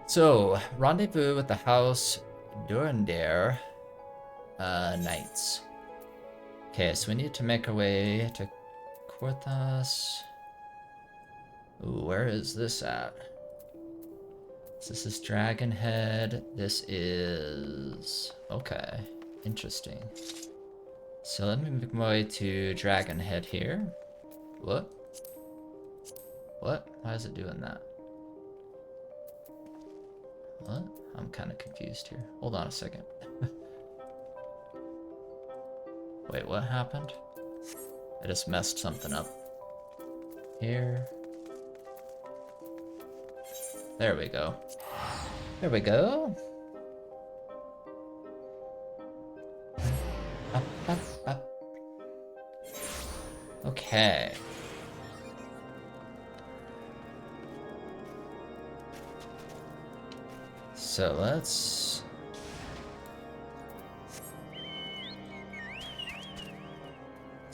So, rendezvous with the House Durandare Knights. Okay, so we need to make our way to Korthas. Ooh, where is this at? So this is Dragonhead. This is... Okay, interesting. So let me make my way to Dragonhead here. What? What? Why is it doing that? What? I'm kind of confused here. Hold on a second. Wait, what happened? I just messed something up. Here. There we go. There we go. Up, up, up. Okay. So let's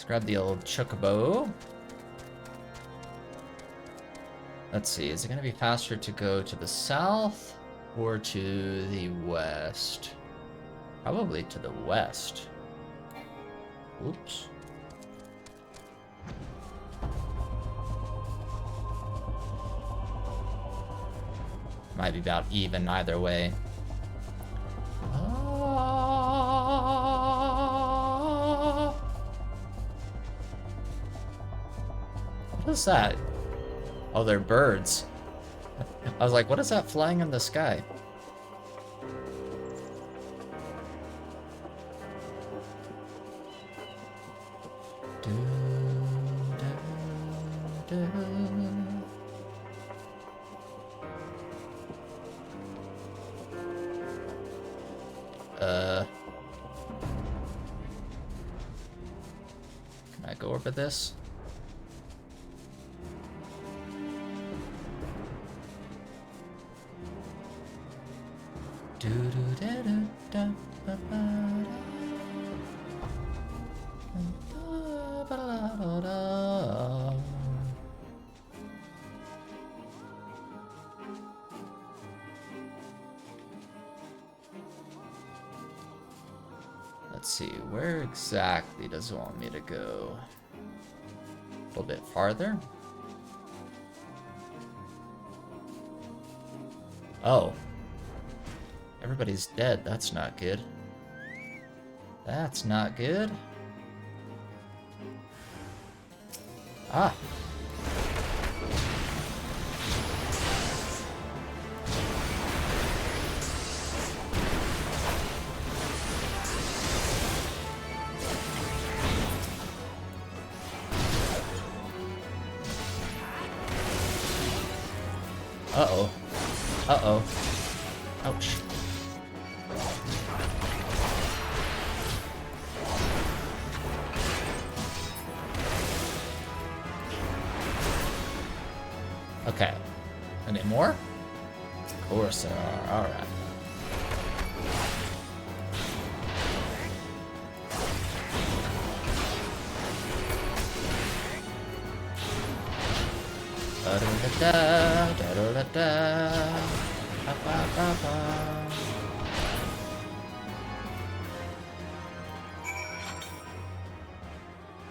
grab the old chocobo. Let's see, is it gonna be faster to go to the south or to the west? Probably to the west. Oops. Might be about even either way. What is that? Oh, they're birds. I was like, what is that flying in the sky? Can I go over this? Let's see, where exactly does it want me to go? A little bit farther? Oh. Everybody's dead. That's not good. That's not good. Ah. Uh-oh. Uh-oh. Ouch. Okay. Any more? Of course there are. Alright. Da-da-da-da, da-da-da-da, ba-ba-ba-ba.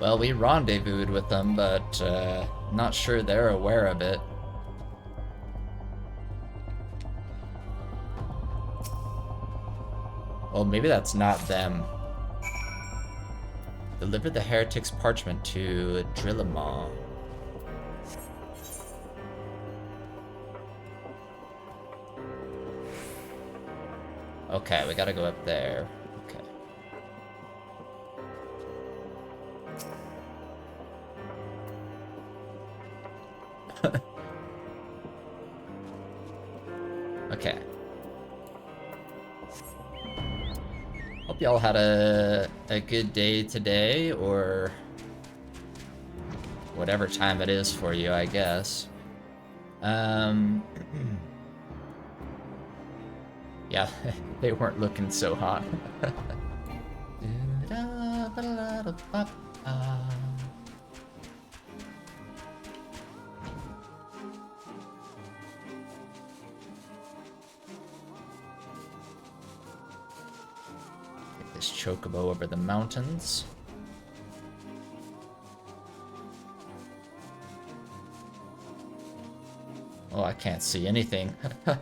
Well, we rendezvoused with them, but not sure they're aware of it. Well, maybe that's not them. Deliver the heretic's parchment to Drillamon. Okay, we gotta go up there. Okay. Okay. Hope y'all had a good day today, or whatever time it is for you, I guess. Yeah, they weren't looking so hot. this chocobo over the mountains. Oh, I can't see anything. Am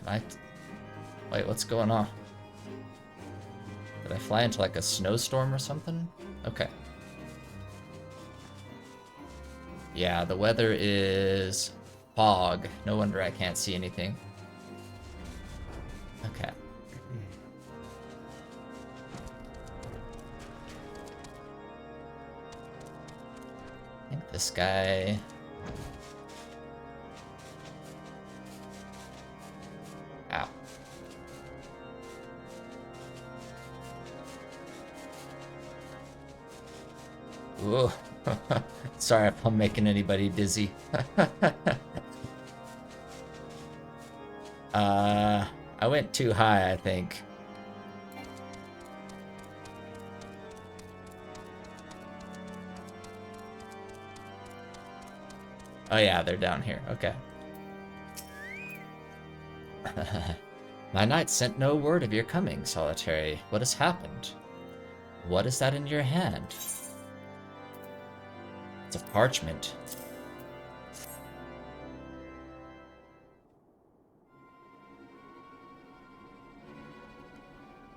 I... Wait, what's going on? Did I fly into like a snowstorm or something? Okay. Yeah, the weather is fog. No wonder I can't see anything. Okay. I think this guy... Ow. Whoa. Sorry if I'm making anybody dizzy. I went too high, I think. Oh yeah, they're down here. Okay. My knight sent no word of your coming, Solitary. What has happened? What is that in your hand? It's a parchment.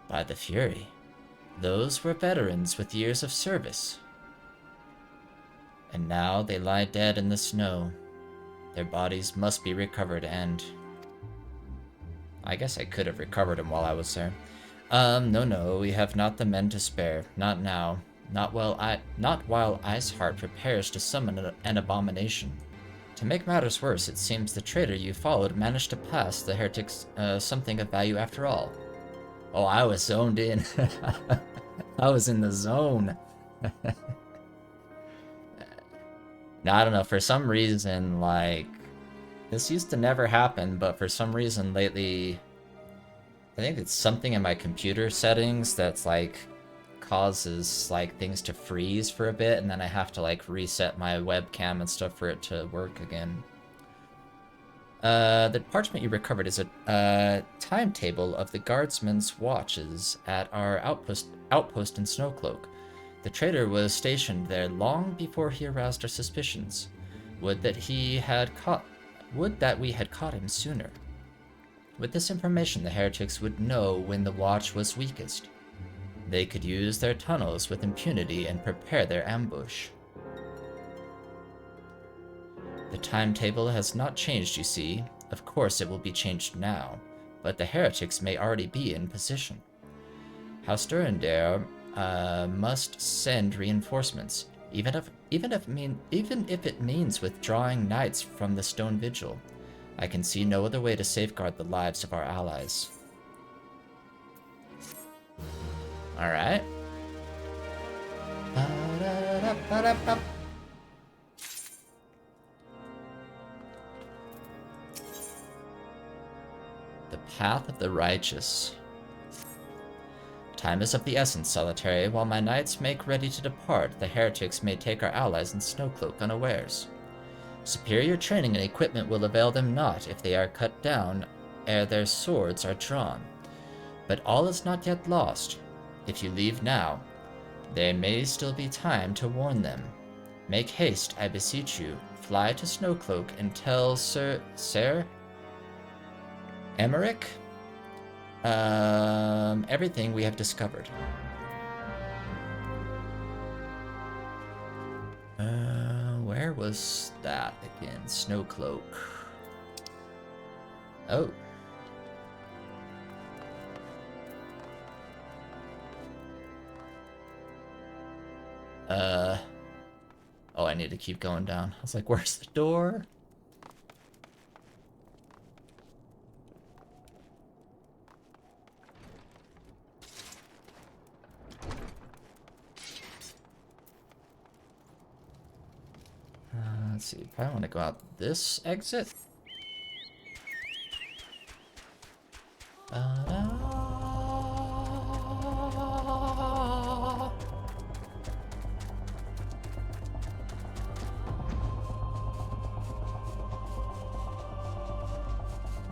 By the Fury. Those were veterans with years of service. And now they lie dead in the snow. Their bodies must be recovered and... I guess I could have recovered them while I was there. No, we have not the men to spare. Not now. Not while Iceheart prepares to summon an abomination. To make matters worse, it seems the traitor you followed managed to pass the heretics something of value after all. Oh, I was zoned in. I was in the zone. Now, I don't know, for some reason, like, this used to never happen, but for some reason lately, I think it's something in my computer settings that's, like, causes, like, things to freeze for a bit, and then I have to, like, reset my webcam and stuff for it to work again. The parchment you recovered is a timetable of the guardsmen's watches at our outpost in Snowcloak. The traitor was stationed there long before he aroused our suspicions. Would that we had caught him sooner. With this information, the heretics would know when the watch was weakest. They could use their tunnels with impunity and prepare their ambush. The timetable has not changed, you see. Of course it will be changed now, but the heretics may already be in position. House Durandare must send reinforcements, even if it means withdrawing knights from the Stone Vigil. I can see no other way to safeguard the lives of our allies. Alright. The Path of the Righteous. Time is of the essence, Solitary. While my knights make ready to depart, the heretics may take our allies in Snowcloak unawares. Superior training and equipment will avail them not if they are cut down ere their swords are drawn. But all is not yet lost. If you leave now, there may still be time to warn them. Make haste, I beseech you. Fly to Snowcloak and tell Sir Emmerich everything we have discovered. Where was that again? Snowcloak. Oh. Oh, I need to keep going down. I was like, where's the door? Let's see, probably want to go out this exit.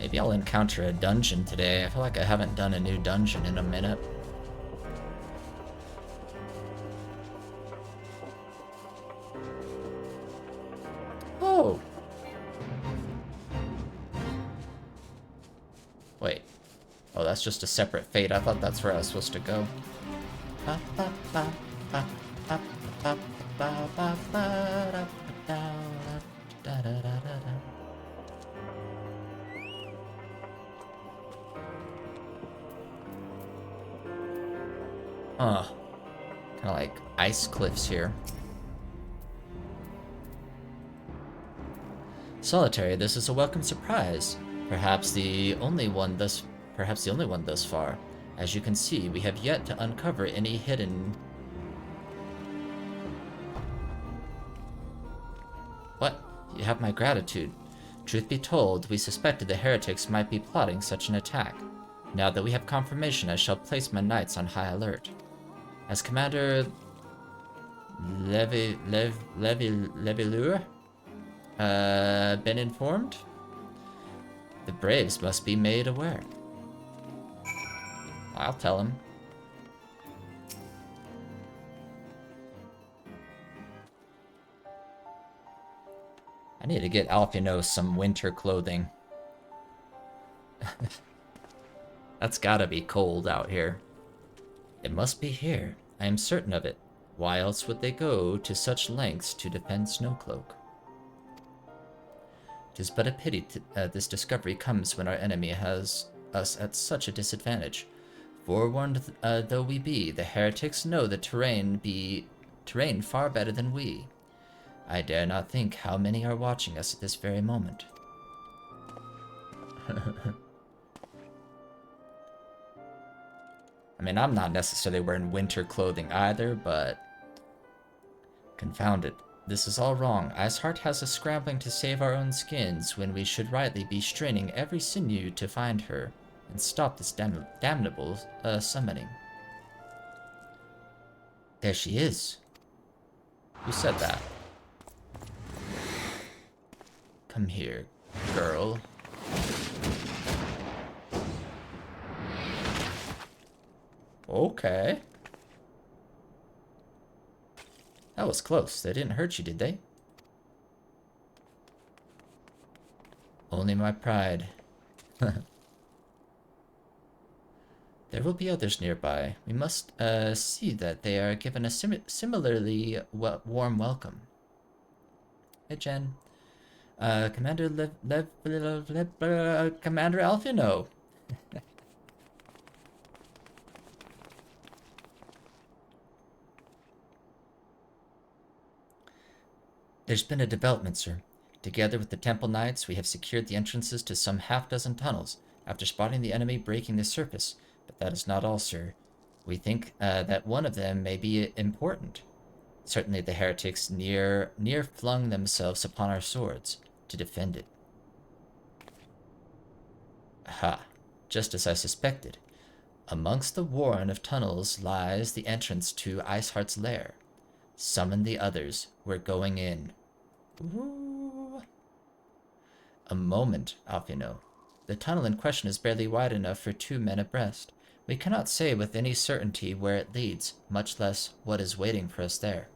Maybe I'll encounter a dungeon today. I feel like I haven't done a new dungeon in a minute. Oh! Wait. Oh, that's just a separate fate. I thought that's where I was supposed to go. Huh. Kind of like ice cliffs here. Solitary, this is a welcome surprise. Perhaps the only one thus far. As you can see, we have yet to uncover any hidden... What? You have my gratitude. Truth be told, we suspected the heretics might be plotting such an attack. Now that we have confirmation, I shall place my knights on high alert. Has Commander Levilure been informed? The Braves must be made aware. I'll tell him. I need to get Alphino some winter clothing. That's gotta be cold out here. It must be here. I am certain of it. Why else would they go to such lengths to defend Snowcloak? 'Tis but a pity this discovery comes when our enemy has us at such a disadvantage. Forewarned though we be, the heretics know the terrain far better than we. I dare not think how many are watching us at this very moment. I mean, I'm not necessarily wearing winter clothing either, but... Confound it. This is all wrong. Iceheart has us scrambling to save our own skins when we should rightly be straining every sinew to find her and stop this damnable summoning. There she is. Who said that? Come here, girl. Okay. That was close. They didn't hurt you, did they? Only my pride. There will be others nearby. We must see that they are given a similarly warm welcome. Hey, Jen. Commander Commander Alphino. There's been a development, sir. Together with the Temple Knights, we have secured the entrances to some half-dozen tunnels, after spotting the enemy breaking the surface. But that is not all, sir. We think that one of them may be important. Certainly the heretics near flung themselves upon our swords to defend it. Aha, just as I suspected. Amongst the warren of tunnels lies the entrance to Iceheart's lair. Summon the others. We're going in. Ooh. A moment, Alphino. The tunnel in question is barely wide enough for 2 men abreast. We cannot say with any certainty where it leads, much less what is waiting for us there.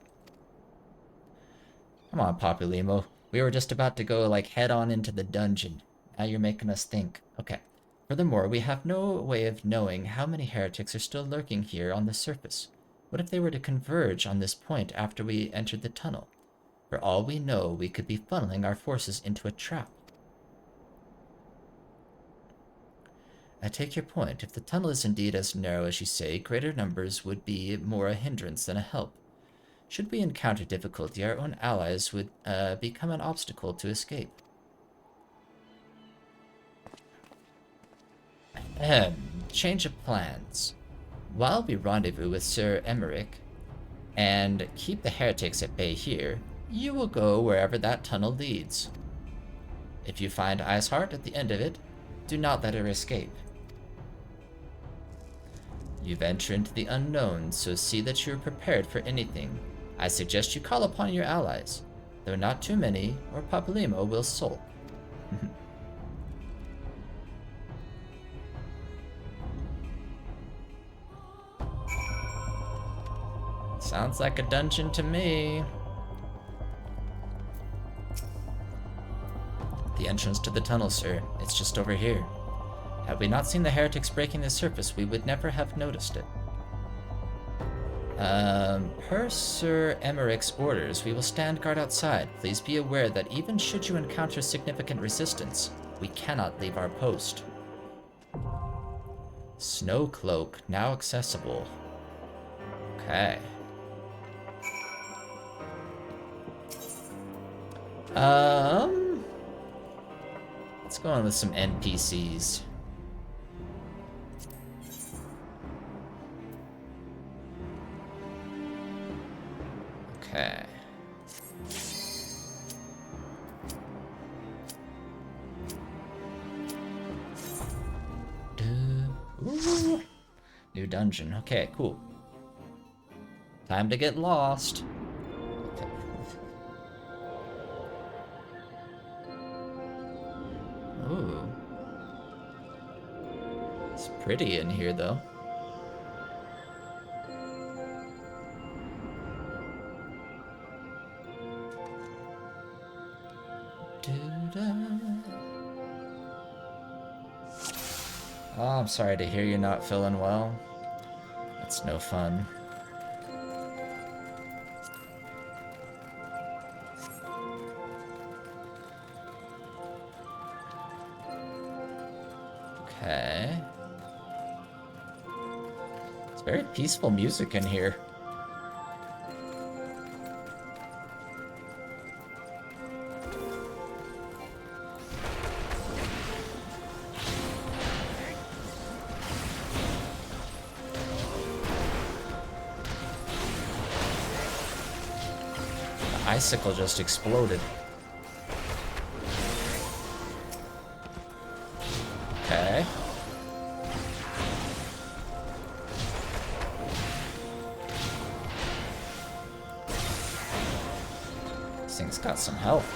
Come on, Populimo. We were just about to go, like, head on into the dungeon. Now you're making us think. Okay. Furthermore, we have no way of knowing how many heretics are still lurking here on the surface. What if they were to converge on this point after we entered the tunnel? For all we know, we could be funneling our forces into a trap. I take your point. If the tunnel is indeed as narrow as you say, greater numbers would be more a hindrance than a help. Should we encounter difficulty, our own allies would become an obstacle to escape. Change of plans. While we rendezvous with Sir Emmerich and keep the heretics at bay here, you will go wherever that tunnel leads. If you find Iceheart at the end of it, do not let her escape. You venture into the unknown, so see that you are prepared for anything. I suggest you call upon your allies. Though not too many, or Papalymo will sulk. Sounds like a dungeon to me. The entrance to the tunnel, sir. It's just over here. Had we not seen the heretics breaking the surface, we would never have noticed it. Per Sir Emmerich's orders, we will stand guard outside. Please be aware that even should you encounter significant resistance, we cannot leave our post. Snowcloak, now accessible. Okay. Let's go on with some NPCs. Okay. Ooh. New dungeon. Okay, cool. Time to get lost. Ooh. It's pretty in here, though. Oh, I'm sorry to hear you're not feeling well. That's no fun. Okay. It's very peaceful music in here. The icicle just exploded. Okay. This thing's got some health.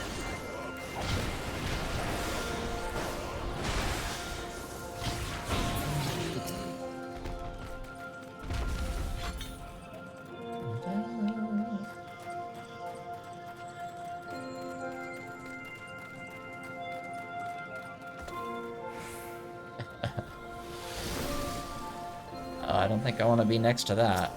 I don't think I want to be next to that.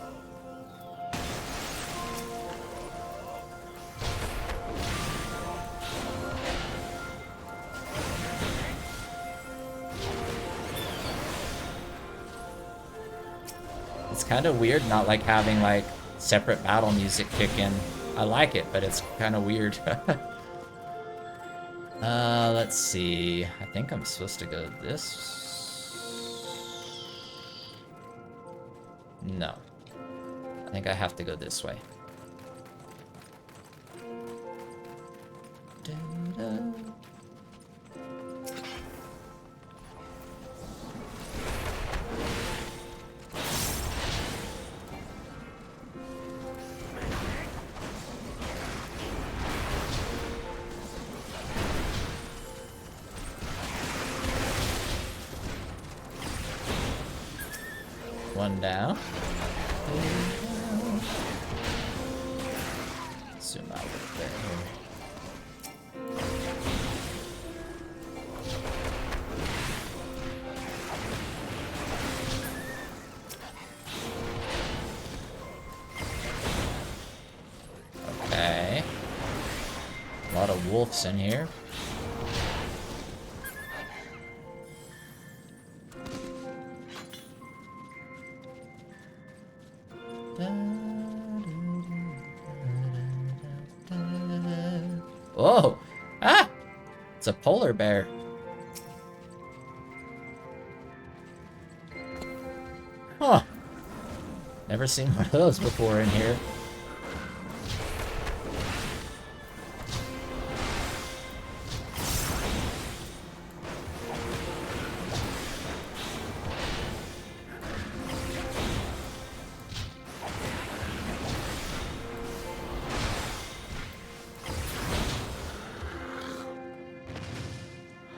It's kind of weird not like having like separate battle music kick in. I like it, but it's kind of weird. Let's see. I think I'm supposed to go this. No. I think I have to go this way. One down. Zoom out a little bit here. Okay. A lot of wolves in here. Whoa! Ah! It's a polar bear. Huh. Never seen one of those before in here.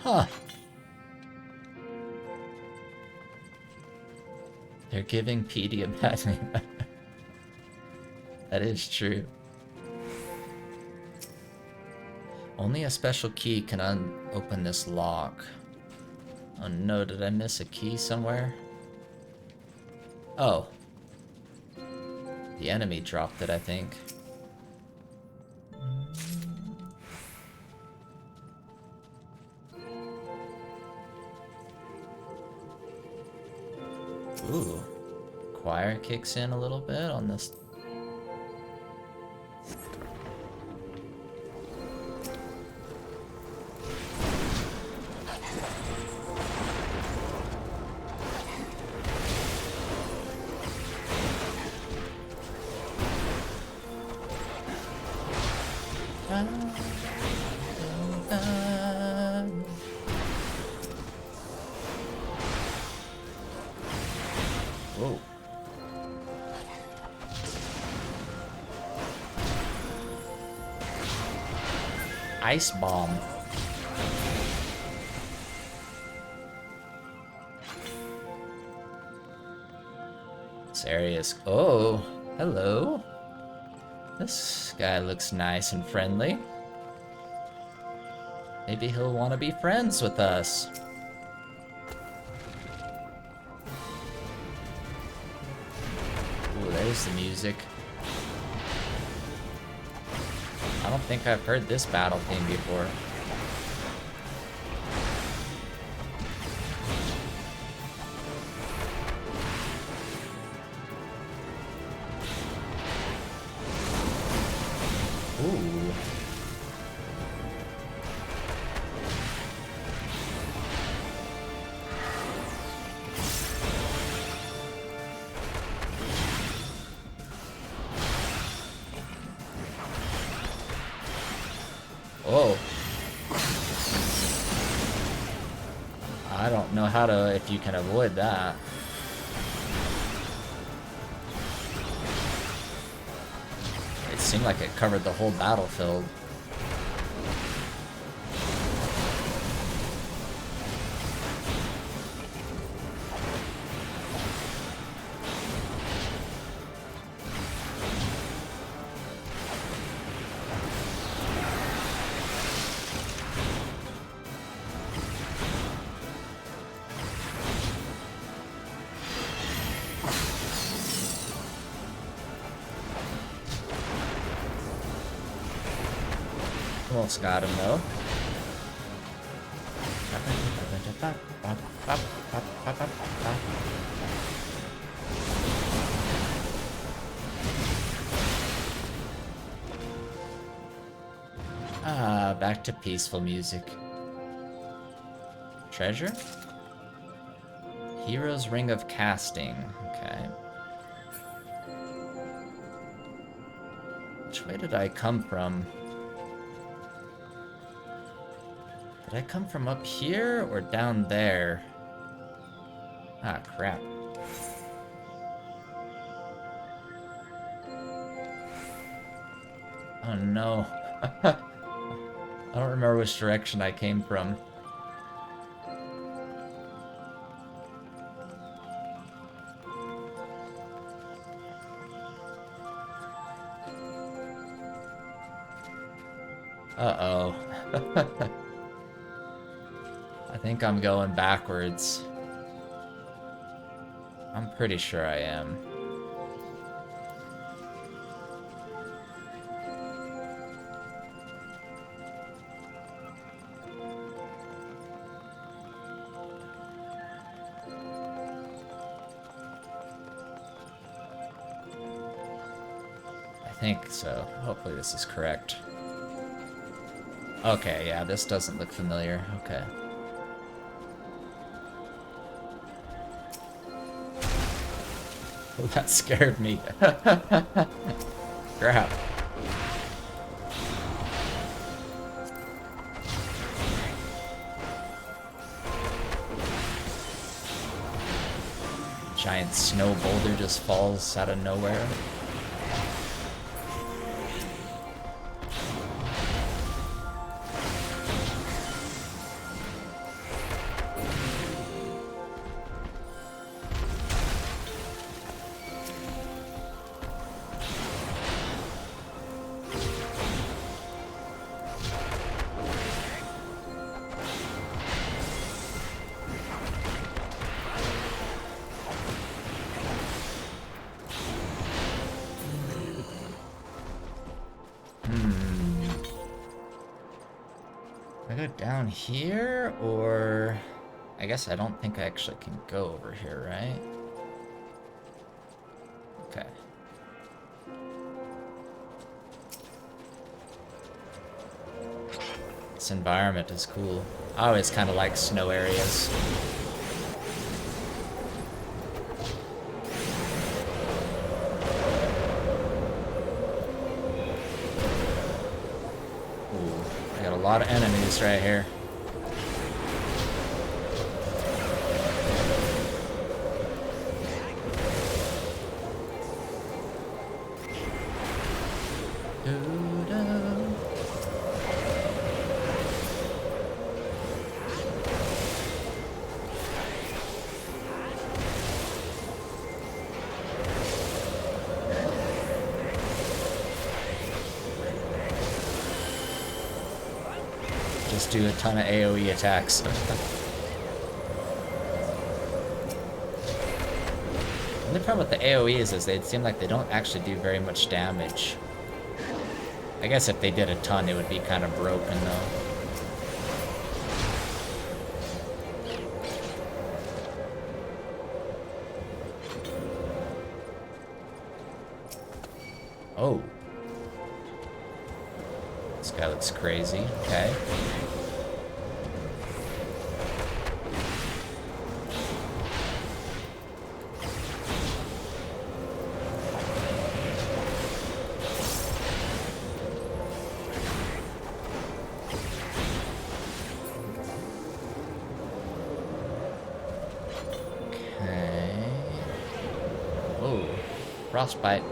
Huh. They're giving Petey a bad name. That is true. Only a special key can open this lock. Oh no, did I miss a key somewhere? Oh. The enemy dropped it, I think. Ooh. Choir kicks in a little bit on this. Whoa. Ice bomb. This area is... Oh, hello. This guy looks nice and friendly. Maybe he'll want to be friends with us. Ooh, there's the music. I don't think I've heard this battle theme before. Ooh. Oh. I don't know how to, if you can avoid that. It seemed like it covered the whole battlefield. Almost got him though. Ah, back to peaceful music. Treasure? Hero's Ring of Casting. Okay. Which way did I come from? Did I come from up here or down there? Ah, crap. Oh no. I don't remember which direction I came from. Uh-oh. I think I'm going backwards. I'm pretty sure I am. I think so. Hopefully this is correct. Okay, yeah, this doesn't look familiar. Okay. Oh, that scared me. Crap. Giant snow boulder just falls out of nowhere. I go down here, or... I guess I don't think I actually can go over here, right? Okay. This environment is cool. I always kind of like snow areas. Ooh, I got a lot of enemies right here. Just do a ton of AoE attacks. The only problem with the AoEs is they seem like they don't actually do very much damage. I guess if they did a ton, it would be kind of broken, though. Oh. This guy looks crazy. Okay. Frostbite.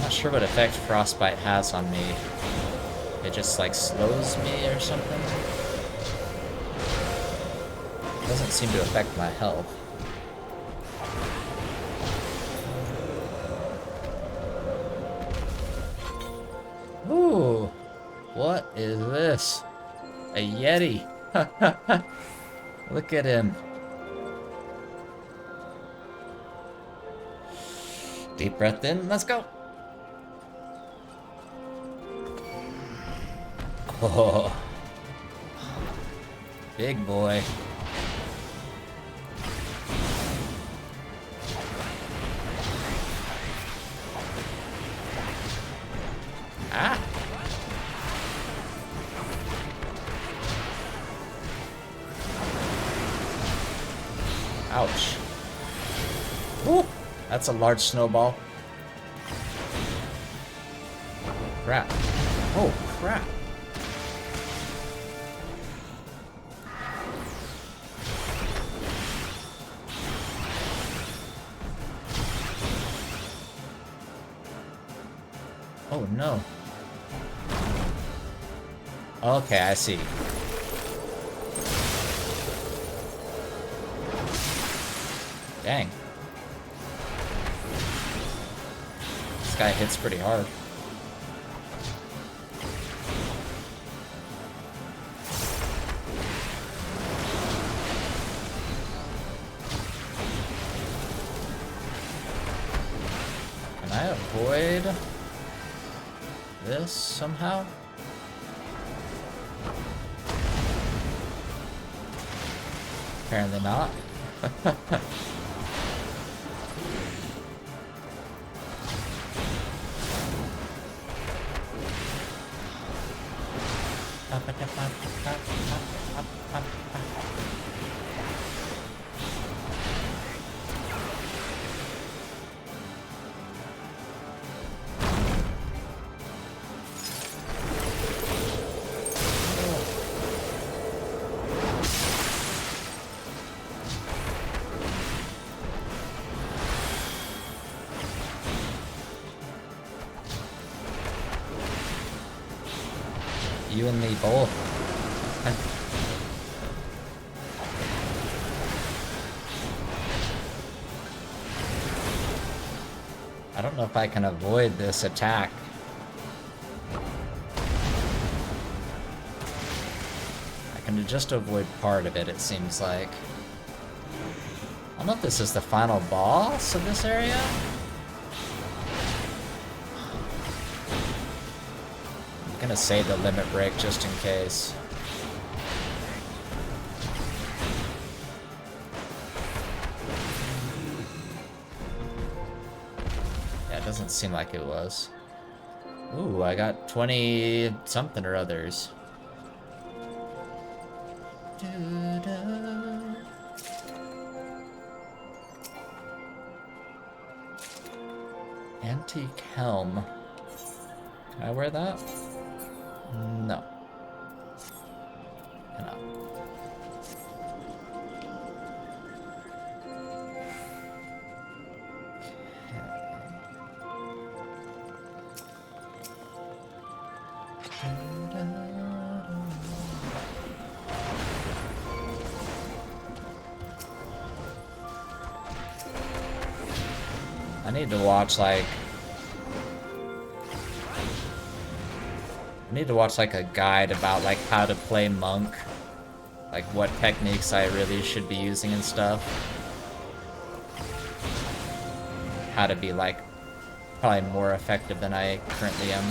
Sure what effect frostbite has on me. It just like slows me or something. Doesn't seem to affect my health. Ooh, what is this? A Yeti. Look at him. Deep breath in, let's go. Oh, big boy. Ah. Ouch. Ooh, that's a large snowball. Crap. Oh, crap. Oh no. Okay, I see. Dang. This guy hits pretty hard. Can I avoid this somehow? Apparently not. You and me both. I don't know if I can avoid this attack. I can just avoid part of it, it seems like. I don't know if this is the final boss of this area. I'm gonna save the limit break just in case. Yeah, it doesn't seem like it was. Ooh, I got 20 something or others. Antique helm. Can I wear that? No. Cannot. I need to watch like a guide about like how to play monk, like what techniques I really should be using and stuff. How to be like probably more effective than I currently am.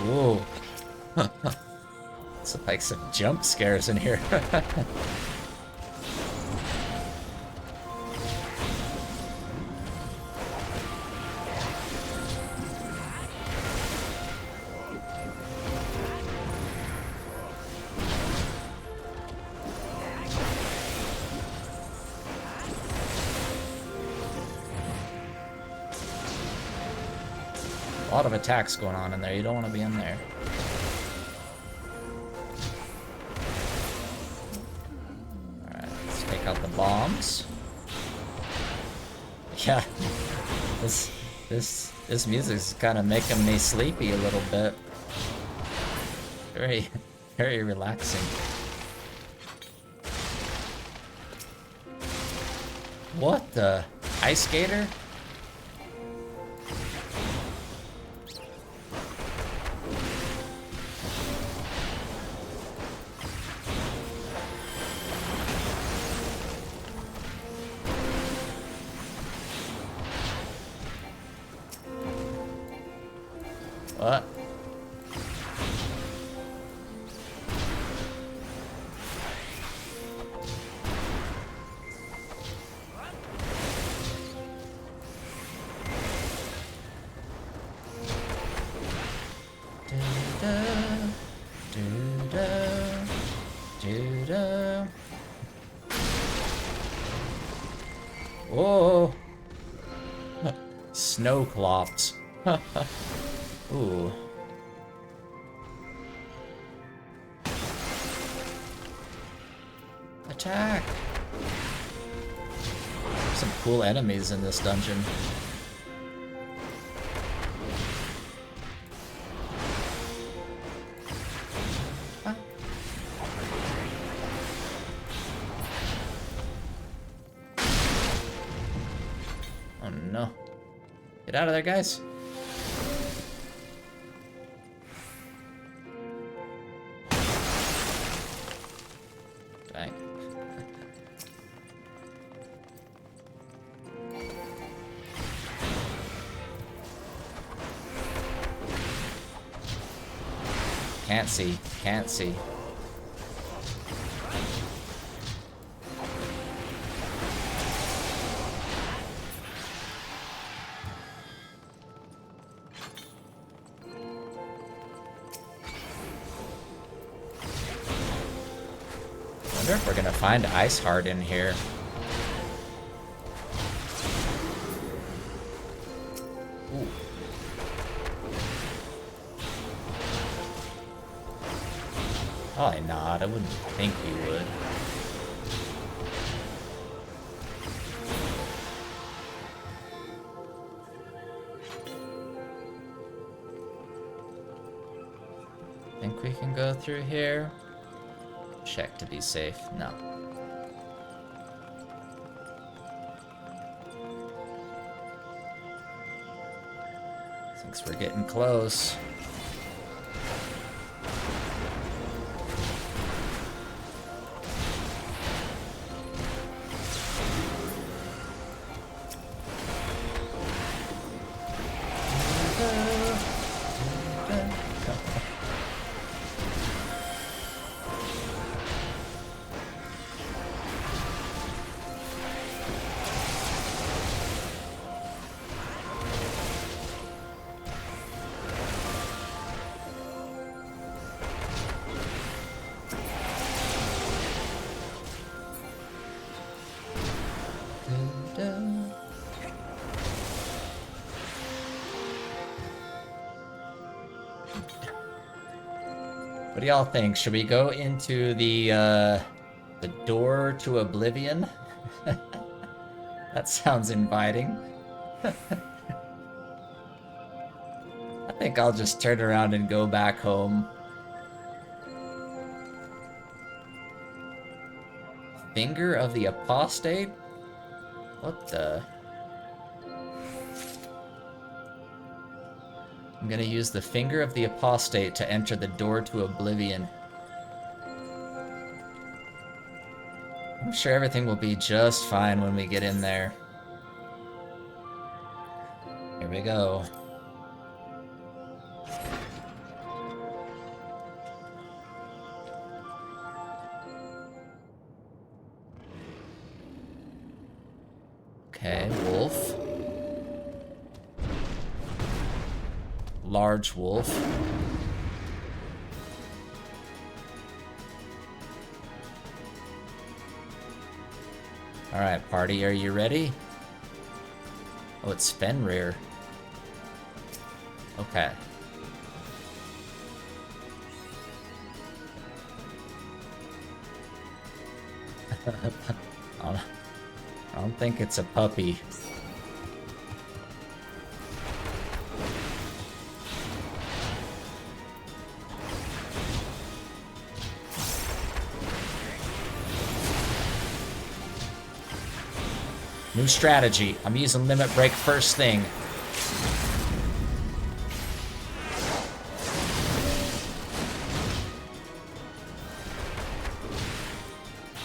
Ooh. It's like some jump scares in here. A lot of attacks going on in there. You don't want to be in there. Alright, let's take out the bombs. Yeah, this music's kind of making me sleepy a little bit. Very, very relaxing. What the? Ice skater? What? Oh, Snowcloaks. Ooh. Attack! Some cool enemies in this dungeon. Huh? Oh no. Get out of there, guys. Can't see. Can't see. I wonder if we're gonna find Ice Heart in here. Ooh. Probably not. I wouldn't think we would. Think we can go through here? Check to be safe. No. Thinks we're getting close. What do y'all think? Should we go into the door to oblivion? That sounds inviting. I think I'll just turn around and go back home. Finger of the Apostate? What the? I'm gonna use the Finger of the Apostate to enter the door to oblivion. I'm sure everything will be just fine when we get in there. Here we go. Okay, wolf. Large wolf. Alright, party, are you ready? Oh, it's Fenrir. Okay. I don't think it's a puppy. New strategy. I'm using limit break first thing.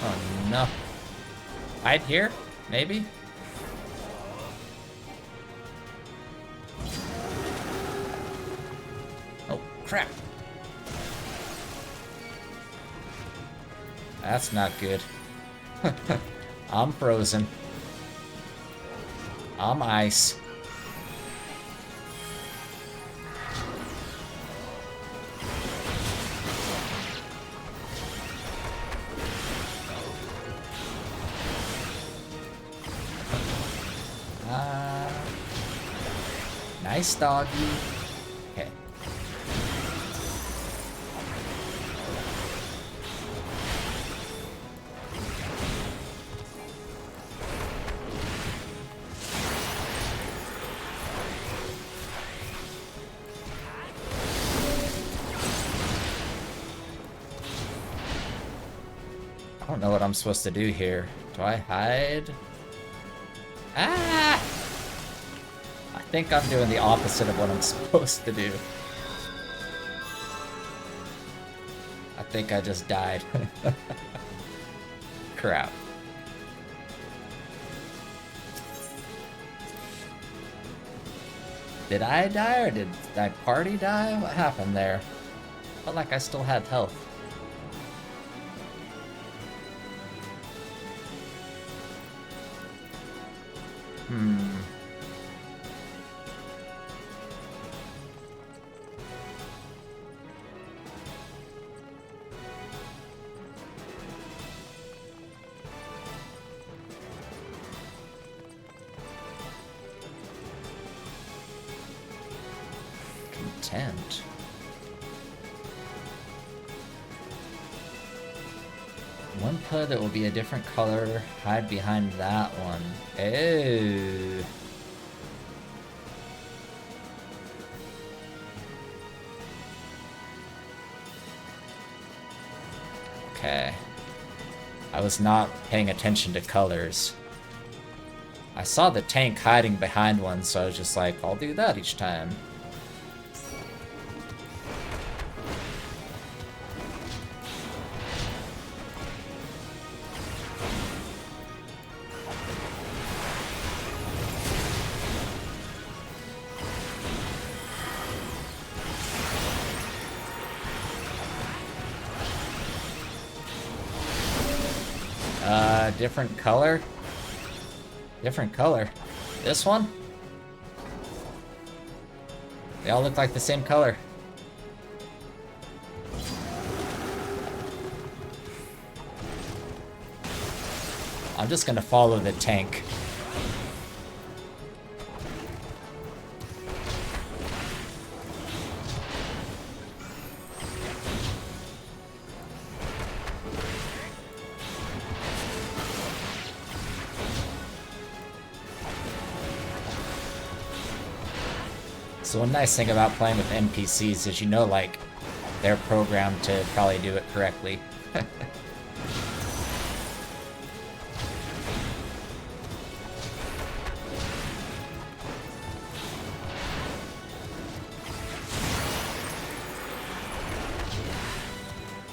Oh no. Hide here? Maybe? Oh, crap. That's not good. I'm frozen. I'm ice. Nice doggy. Okay. I don't know what I'm supposed to do here. Do I hide? Ah! I think I'm doing the opposite of what I'm supposed to do. I think I just died. Crap. Did I die or did my party die? What happened there? Felt like I still had health. Content. One put that will be a different color, hide behind that one. Oh. Okay. I was not paying attention to colors. I saw the tank hiding behind one, so I was just like, I'll do that each time. Different color? Different color. This one? They all look like the same color. I'm just gonna follow the tank. So one nice thing about playing with NPCs is, you know, like, they're programmed to probably do it correctly.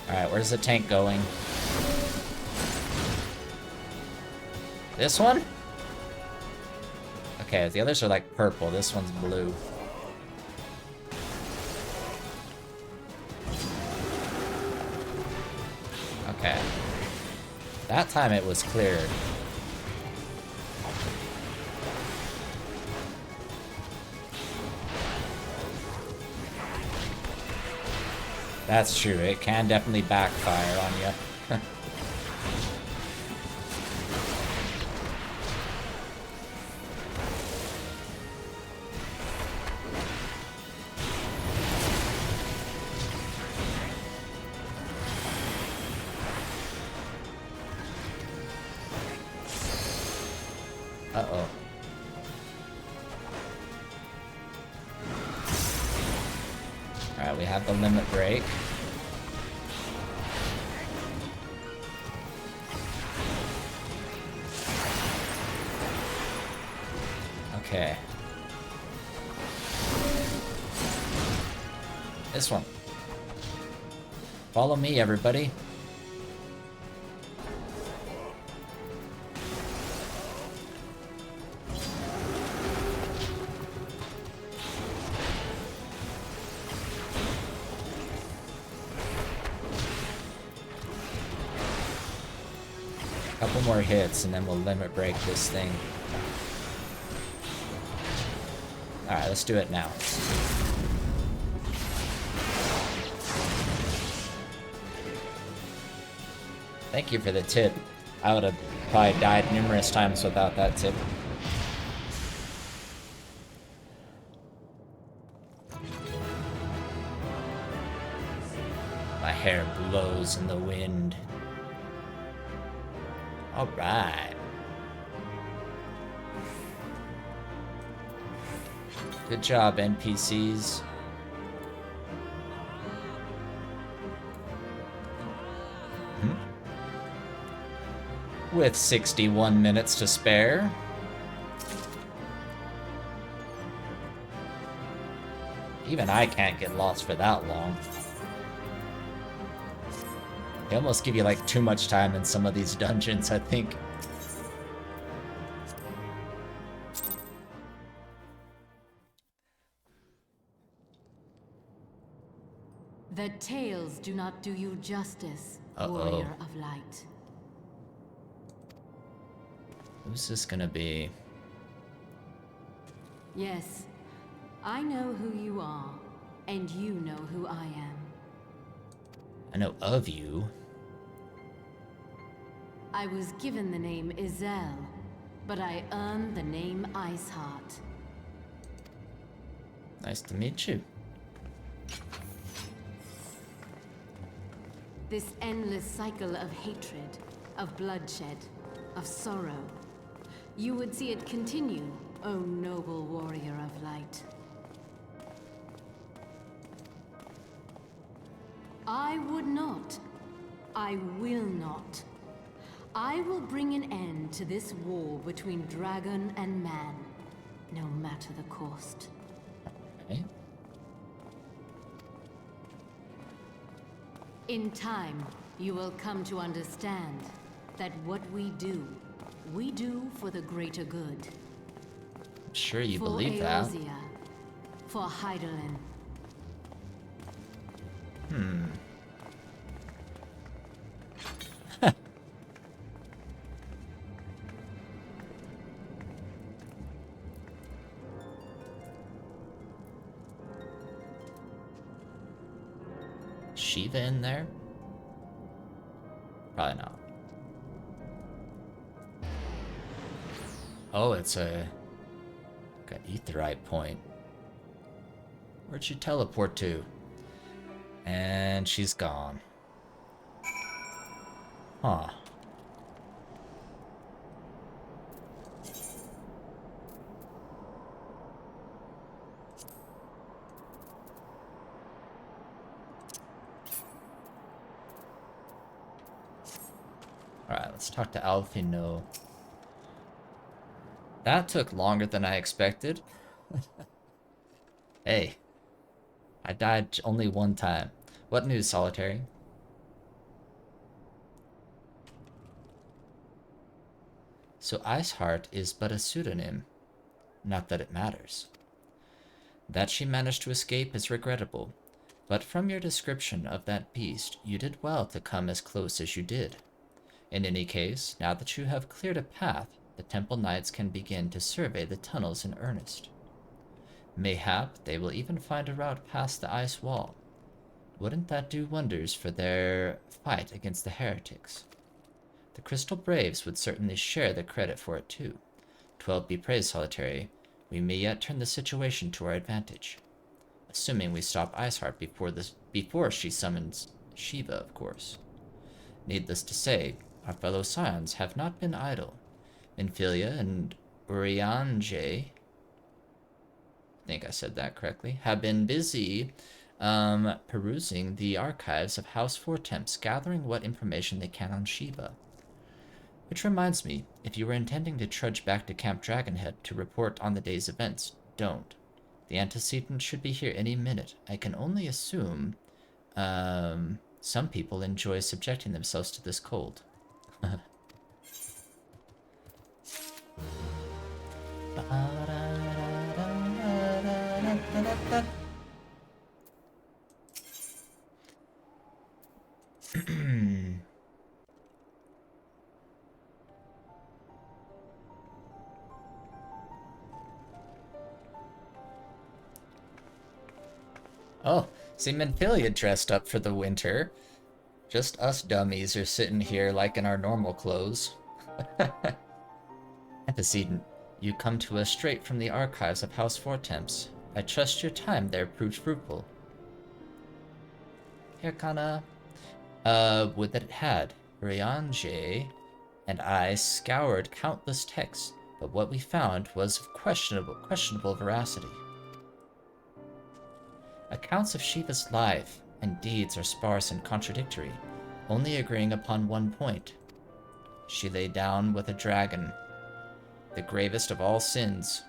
Alright, where's the tank going? This one? Okay, the others are like purple, this one's blue. Okay. That time it was cleared. That's true, it can definitely backfire on you. Uh-oh. Alright, we have the limit break. Okay. This one. Follow me, everybody. Couple more hits and then we'll limit break this thing. Alright, let's do it now. Thank you for the tip. I would have probably died numerous times without that tip. My hair blows in the wind. Alright. Good job, NPCs. With 61 minutes to spare. Even I can't get lost for that long. They almost give you like too much time in some of these dungeons, I think. The tales do not do you justice, Uh-oh. warrior of light. Who's this gonna be? Yes, I know who you are, and you know who I am. I know of you. I was given the name Izel, but I earned the name Iceheart. Nice to meet you. This endless cycle of hatred, of bloodshed, of sorrow. You would see it continue, O noble warrior of light. I would not. I will not. I will bring an end to this war between dragon and man, no matter the cost. Okay. In time, you will come to understand that what we do for the greater good. I'm sure you For believe that. Eorzea, for Hydaelyn. Shiva in there? Probably not. Oh, it's a... got Aetheryte point. Where'd she teleport to? And she's gone. Huh. Alright, let's talk to Alfino. That took longer than I expected. Hey. I died only one time. What news, Solitary? So Iceheart is but a pseudonym. Not that it matters. That she managed to escape is regrettable, but from your description of that beast, you did well to come as close as you did. In any case, now that you have cleared a path, the Temple Knights can begin to survey the tunnels in earnest. Mayhap they will even find a route past the ice wall. Wouldn't that do wonders for their fight against the heretics? The Crystal Braves would certainly share the credit for it too. 12 be praised, Solitary. We may yet turn the situation to our advantage. Assuming we stop Iceheart before she summons Shiva, of course. Needless to say, our fellow scions have not been idle. Minfilia and Urianger, I think I said that correctly, have been busy perusing the archives of House Fortemps, gathering what information they can on Shiva. Which reminds me, if you were intending to trudge back to Camp Dragonhead to report on the day's events, don't. The antecedent should be here any minute. I can only assume some people enjoy subjecting themselves to this cold. Oh, see, Minfilia dressed up for the winter. Just us dummies are sitting here like in our normal clothes. Antecedent, you come to us straight from the archives of House Fortemps. I trust your time there proved fruitful. Hirkana. Would that it had. Urianger and I scoured countless texts, but what we found was of questionable veracity. Accounts of Shiva's life and deeds are sparse and contradictory, only agreeing upon one point. She lay down with a dragon, the gravest of all sins.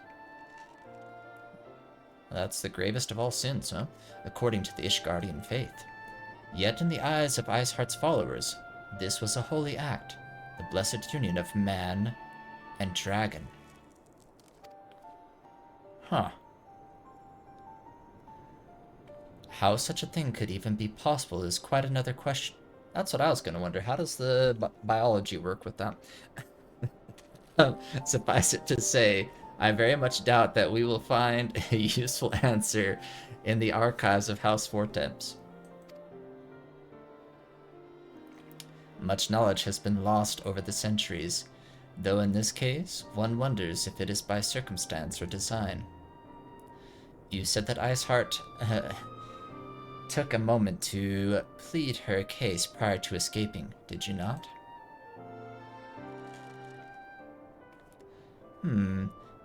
That's the gravest of all sins, huh? According to the Ishgardian faith. Yet in the eyes of Iceheart's followers, this was a holy act, the blessed union of man and dragon. Huh. How such a thing could even be possible is quite another question. That's what I was going to wonder. How does the biology work with that? Suffice it to say, I very much doubt that we will find a useful answer in the archives of House Vortems. Much knowledge has been lost over the centuries, though in this case, one wonders if it is by circumstance or design. You said that Iceheart took a moment to plead her case prior to escaping, did you not?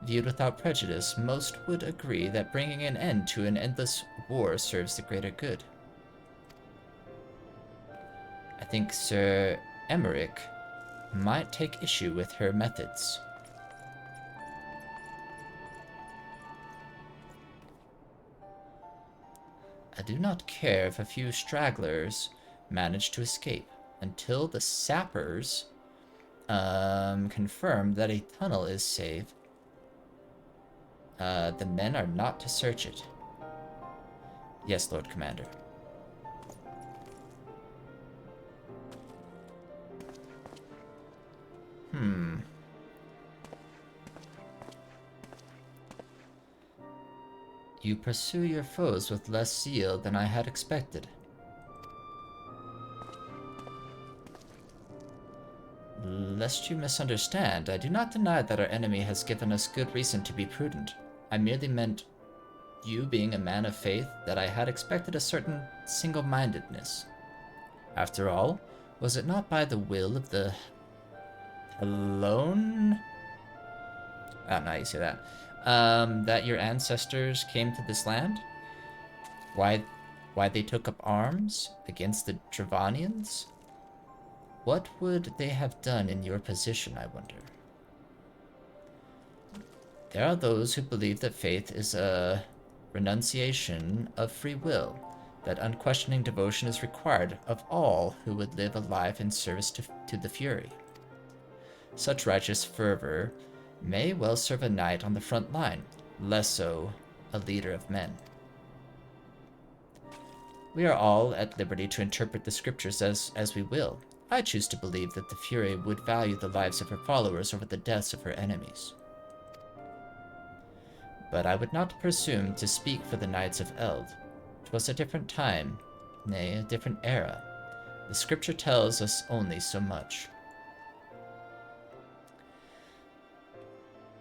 Viewed without prejudice, most would agree that bringing an end to an endless war serves the greater good. I think Sir Emmerich might take issue with her methods. I do not care if a few stragglers manage to escape until the sappers confirm that a tunnel is safe. The men are not to search it. Yes, Lord Commander. You pursue your foes with less zeal than I had expected. Lest you misunderstand, I do not deny that our enemy has given us good reason to be prudent. I merely meant, you being a man of faith, that I had expected a certain single-mindedness. After all, was it not by the will of the alone? I don't know how you say that. That your ancestors came to this land? Why they took up arms against the Dravanians? What would they have done in your position, I wonder? There are those who believe that faith is a renunciation of free will, that unquestioning devotion is required of all who would live a life in service to the Fury. Such righteous fervor may well serve a knight on the front line, less so a leader of men. We are all at liberty to interpret the scriptures as we will. I choose to believe that the Fury would value the lives of her followers over the deaths of her enemies. But I would not presume to speak for the Knights of Eld. 'Twas a different time, nay, a different era. The scripture tells us only so much.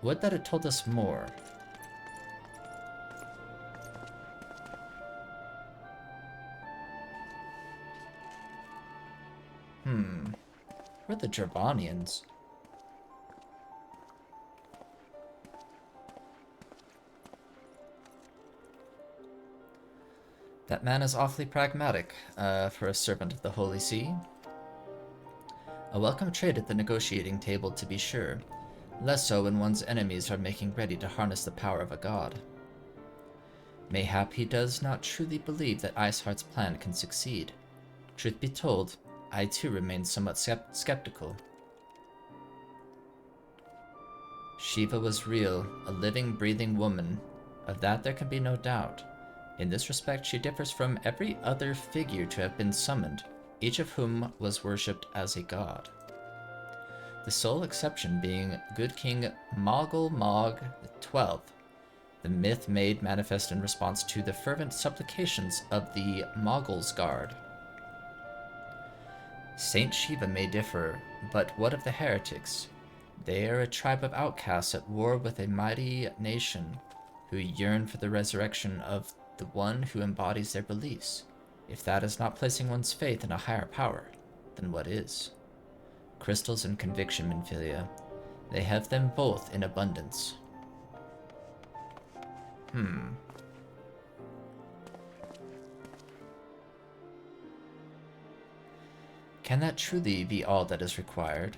Would that it told us more. Who are the Dravanians? That man is awfully pragmatic, for a servant of the Holy See. A welcome trade at the negotiating table, to be sure. Less so when one's enemies are making ready to harness the power of a god. Mayhap he does not truly believe that Iceheart's plan can succeed. Truth be told, I too remain somewhat skeptical. Shiva was real, a living, breathing woman. Of that there can be no doubt. In this respect she differs from every other figure to have been summoned, each of whom was worshipped as a god. The sole exception being good King Moggle Mog XII, the myth made manifest in response to the fervent supplications of the Moggles Guard. Saint Shiva may differ, but what of the heretics? They are a tribe of outcasts at war with a mighty nation, who yearn for the resurrection of the one who embodies their beliefs. If that is not placing one's faith in a higher power, then what is? Crystals and conviction, Minfilia. They have them both in abundance. Can that truly be all that is required?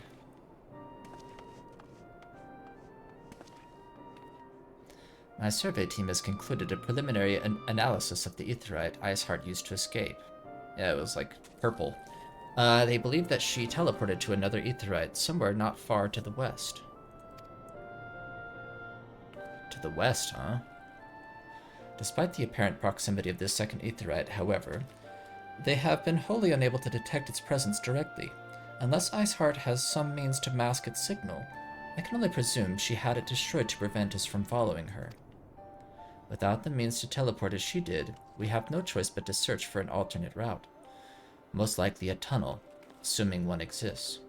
My survey team has concluded a preliminary analysis of the aetheryte Iceheart used to escape. Yeah, it was like purple. They believe that she teleported to another aetheryte somewhere not far to the west. To the west, huh? Despite the apparent proximity of this second aetheryte, however, they have been wholly unable to detect its presence directly. Unless Iceheart has some means to mask its signal, I can only presume she had it destroyed to prevent us from following her. Without the means to teleport as she did, we have no choice but to search for an alternate route. Most likely a tunnel, assuming one exists.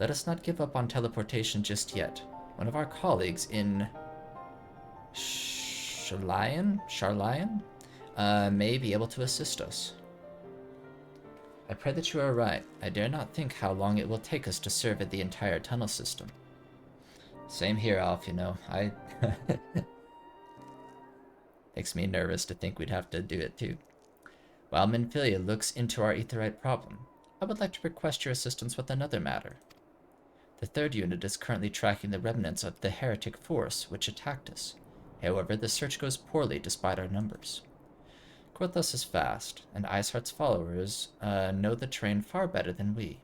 Let us not give up on teleportation just yet. One of our colleagues in Charlian may be able to assist us. I pray that you are right. I dare not think how long it will take us to survey the entire tunnel system. Same here, Alf, you know. Makes me nervous to think we'd have to do it too. While Minfilia looks into our aetheryte problem, I would like to request your assistance with another matter. The third unit is currently tracking the remnants of the heretic force which attacked us. However, the search goes poorly despite our numbers. Korthos is vast, and Iceheart's followers know the terrain far better than we.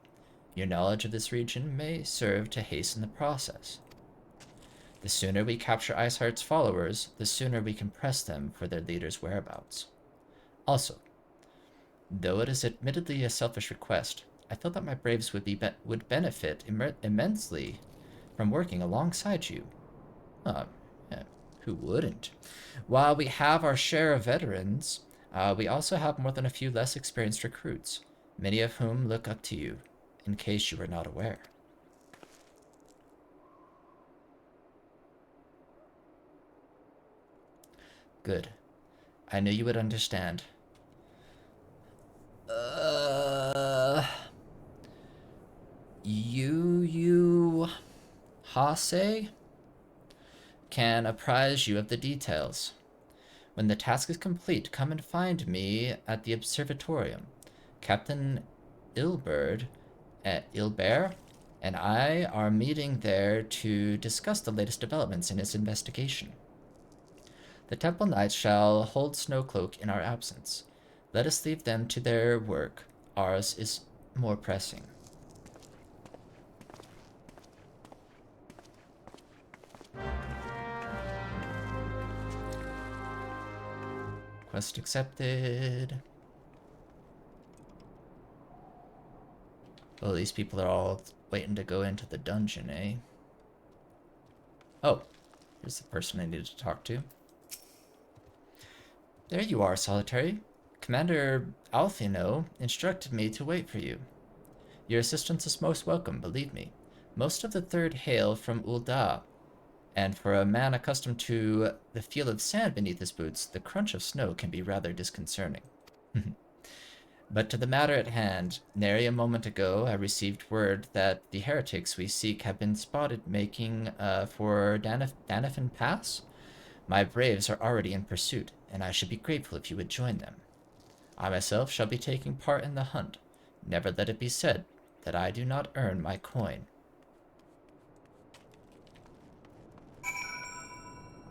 Your knowledge of this region may serve to hasten the process. The sooner we capture Iceheart's followers, the sooner we can press them for their leader's whereabouts. Also, though it is admittedly a selfish request, I feel that my braves would benefit immensely from working alongside you. Yeah, who wouldn't? While we have our share of veterans, we also have more than a few less experienced recruits, many of whom look up to you, in case you were not aware. Good. I knew you would understand. You Hase can apprise you of the details. When the task is complete, come and find me at the observatorium. Captain Ilbert and I are meeting there to discuss the latest developments in his investigation. The Temple Knights shall hold Snowcloak in our absence. Let us leave them to their work. Ours is more pressing. Quest accepted. Oh, these people are all waiting to go into the dungeon, eh? Oh, here's the person I needed to talk to. There you are, Solitary. Commander Alfino instructed me to wait for you. Your assistance is most welcome, believe me. Most of the third hail from Ul'dah, and for a man accustomed to the feel of sand beneath his boots, the crunch of snow can be rather disconcerting. But to the matter at hand, nary a moment ago I received word that the heretics we seek have been spotted making for Danafin Pass. My braves are already in pursuit, and I should be grateful if you would join them. I myself shall be taking part in the hunt. Never let it be said that I do not earn my coin.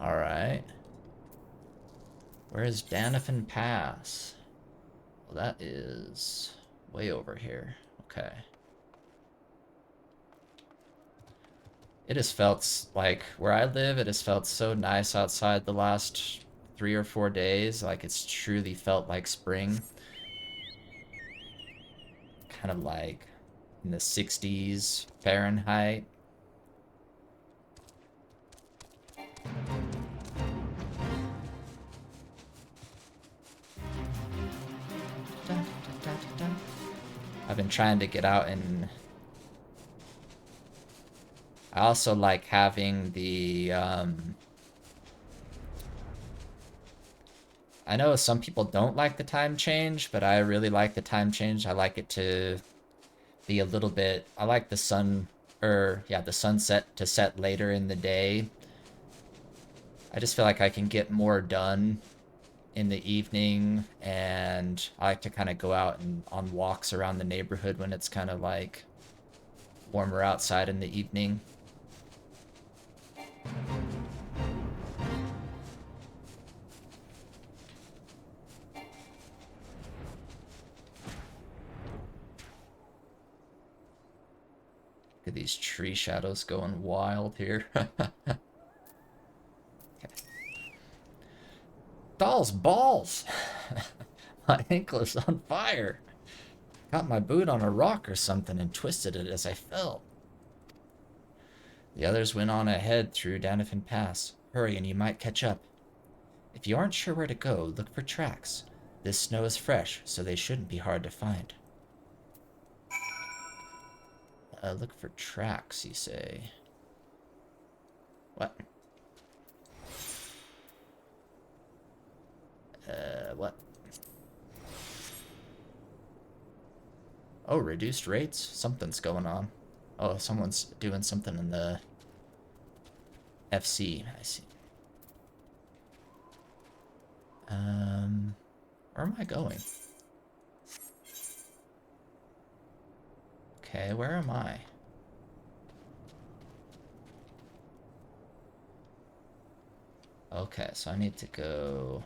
Alright. Where is Danafin Pass? Well, that is way over here. Okay. It has felt like, where I live, it has felt so nice outside the last 3 or 4 days. Like, it's truly felt like spring. Kind of like in the 60s Fahrenheit. I've been trying to get out and I also like having the I know some people don't like the time change, but I really like the time change. I like it to be a little bit, I like the the sunset to set later in the day. I just feel like I can get more done in the evening, and I like to kind of go out and on walks around the neighborhood when it's kind of like warmer outside in the evening. Look at these tree shadows going wild here. Okay. Balls! My ankle is on fire. Got my boot on a rock or something and twisted it as I fell. The others went on ahead through Danifin Pass. Hurry and you might catch up. If you aren't sure where to go, look for tracks. This snow is fresh, so they shouldn't be hard to find. Look for tracks, you say? What? What? Oh, reduced rates? Something's going on. Oh, someone's doing something in the FC. I see. Where am I going? Okay, where am I? Okay, so I need to go...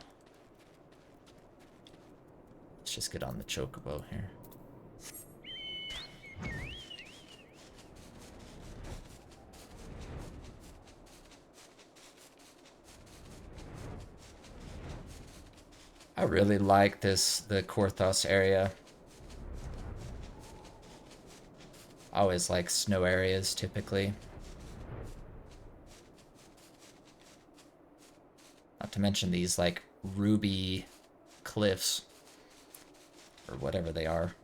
Let's just get on the chocobo here. I really like the Korthos area. I always like snow areas, typically. Not to mention these, like, ruby cliffs. Or whatever they are.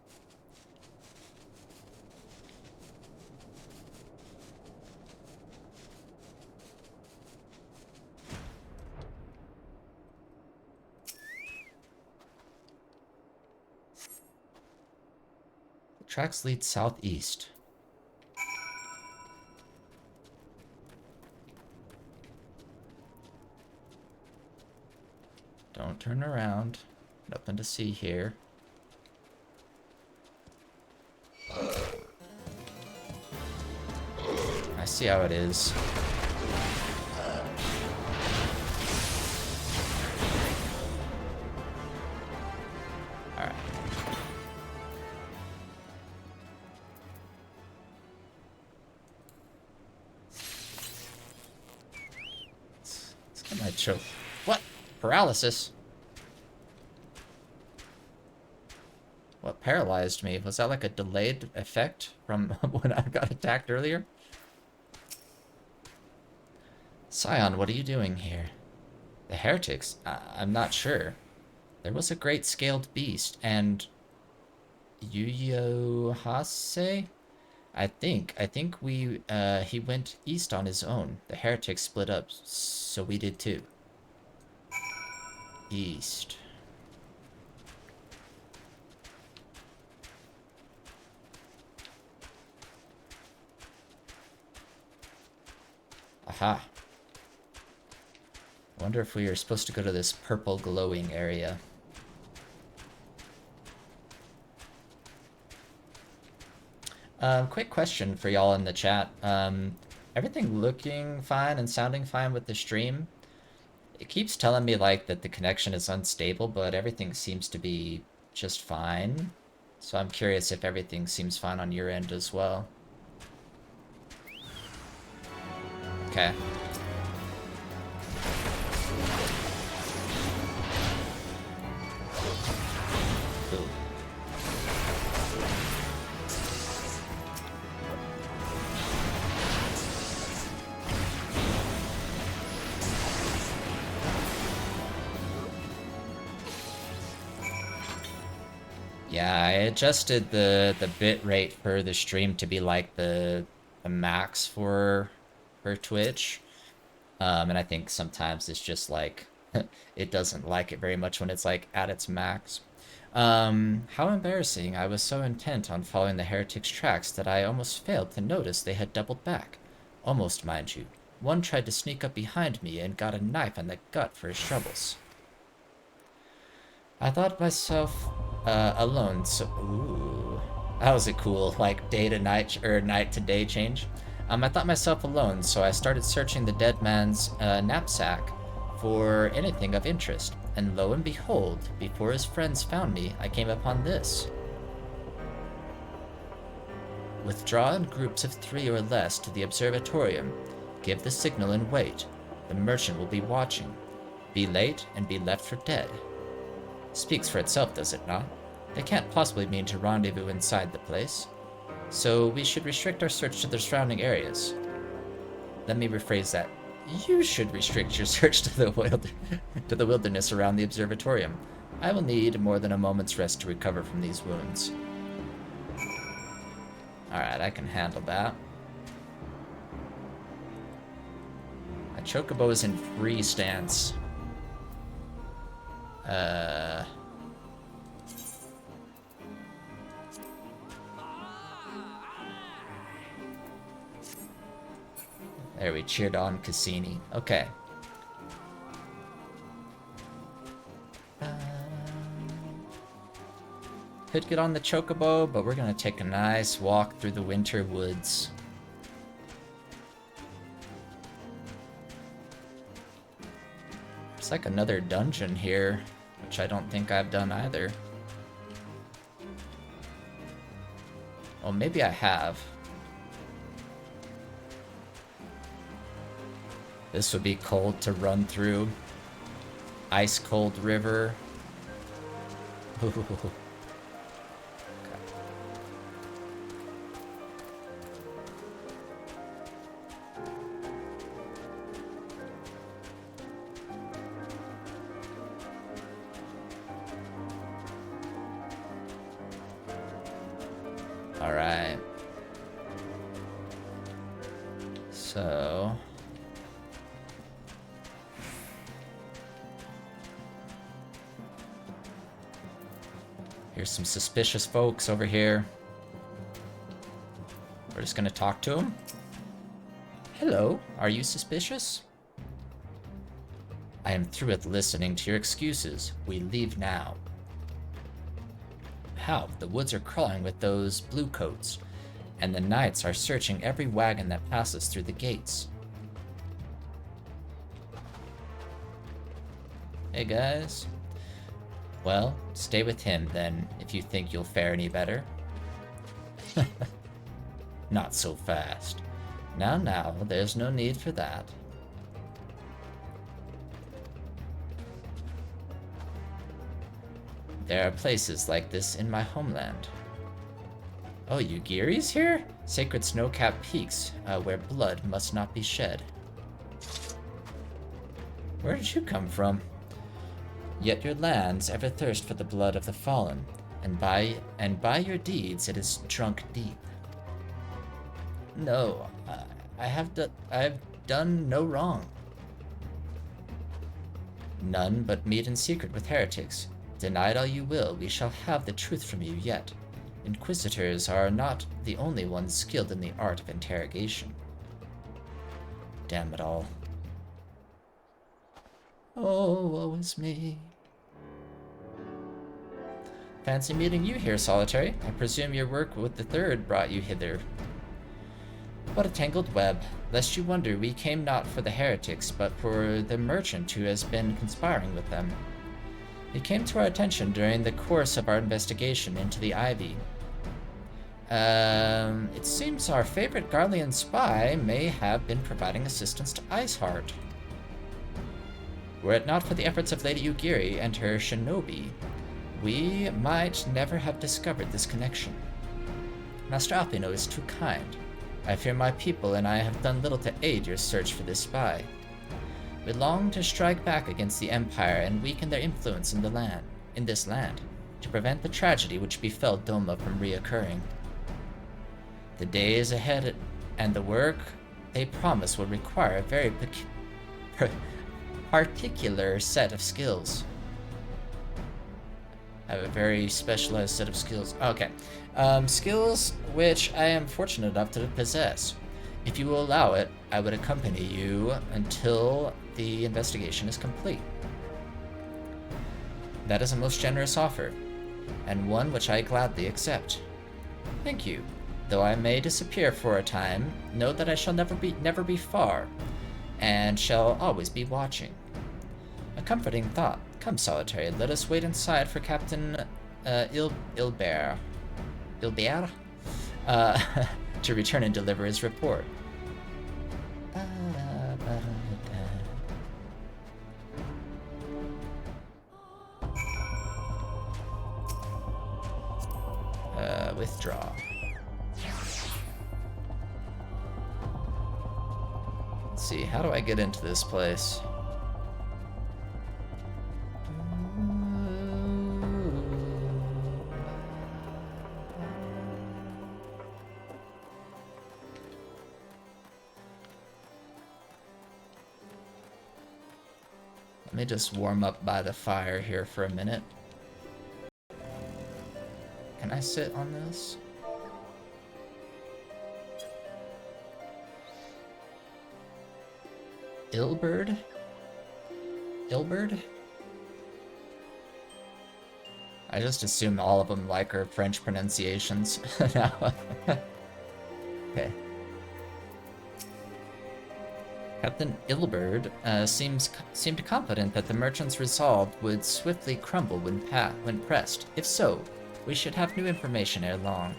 The tracks lead southeast. Don't turn around. Nothing to see here. I see how it is. Alright. Let's get my choke. What? Paralysis? What paralyzed me? Was that like a delayed effect from when I got attacked earlier? Scion, what are you doing here? The heretics? I'm not sure. There was a great scaled beast, and... Yuyo Hase? I think he went east on his own. The heretics split up, so we did too. East. Aha. I wonder if we are supposed to go to this purple glowing area. Quick question for y'all in the chat. Everything looking fine and sounding fine with the stream? It keeps telling me like that the connection is unstable, but everything seems to be just fine. So I'm curious if everything seems fine on your end as well. Okay. Cool. Yeah, I adjusted the bit rate for the stream to be like the max for Twitch. And I think sometimes it's just like it doesn't like it very much when it's like at its max. How embarrassing. I was so intent on following the heretics' tracks that I almost failed to notice they had doubled back. Almost, mind you. One tried to sneak up behind me and got a knife in the gut for his troubles. I thought myself alone, so... Ooh. That was a cool, like, day to night, or night to day change. I thought myself alone, so I started searching the dead man's knapsack for anything of interest. And lo and behold, before his friends found me, I came upon this. Withdraw in groups of 3 or less to the observatorium. Give the signal and wait. The merchant will be watching. be late, and be left for dead. Speaks for itself, does it not? They can't possibly mean to rendezvous inside the place, so we should restrict our search to the surrounding areas. Let me rephrase that. You should restrict your search to the wilderness around the observatorium. I will need more than a moment's rest to recover from these wounds. Alright, I can handle that. A chocobo is in free stance. There, we cheered on Cassini. Okay. Could get on the chocobo, but we're gonna take a nice walk through the winter woods. There's like another dungeon here, which I don't think I've done either. Well, maybe I have. This would be cold to run through. Ice cold river. Ooh. Alright. So... here's some suspicious folks over here. We're just gonna talk to them. Hello, are you suspicious? I am through with listening to your excuses. We leave now. How? The woods are crawling with those bluecoats, and the knights are searching every wagon that passes through the gates. Hey guys. Well, stay with him then, if you think you'll fare any better. Not so fast. Now, there's no need for that. There are places like this in my homeland. Oh, Yugiri's here? Sacred snow-capped peaks, where blood must not be shed. Where did you come from? Yet your lands ever thirst for the blood of the fallen, and by your deeds it is drunk deep. No, I have done no wrong. None but meet in secret with heretics. Denied all you will, we shall have the truth from you yet. Inquisitors are not the only ones skilled in the art of interrogation. Damn it all. Oh, woe is me. Fancy meeting you here, Solitary. I presume your work with the Third brought you hither. What a tangled web. Lest you wonder, we came not for the heretics, but for the merchant who has been conspiring with them. It came to our attention during the course of our investigation into the Ivy. It seems our favorite Garlean spy may have been providing assistance to Iceheart. Were it not for the efforts of Lady Yugiri and her shinobi, we might never have discovered this connection. Master Alpino is too kind. I fear my people and I have done little to aid your search for this spy. We long to strike back against the Empire and weaken their influence in this land, to prevent the tragedy which befell Doma from reoccurring. The days ahead and the work they promise will require a very particular set of skills. I have a very specialized set of skills. Okay. Skills which I am fortunate enough to possess. If you will allow it, I would accompany you until the investigation is complete. That is a most generous offer, and one which I gladly accept. Thank you. Though I may disappear for a time, know that I shall never be far, and shall always be watching. A comforting thought. Come, Solitary, let us wait inside for Captain Ilbert to return and deliver his report. withdraw. Let's see, how do I get into this place? Let me just warm up by the fire here for a minute. Can I sit on this? Ilbird? Ilbird? I just assume all of them like are French pronunciations. Now. Okay. Captain Ilbird seemed confident that the merchant's resolve would swiftly crumble when pressed. If so, we should have new information ere long.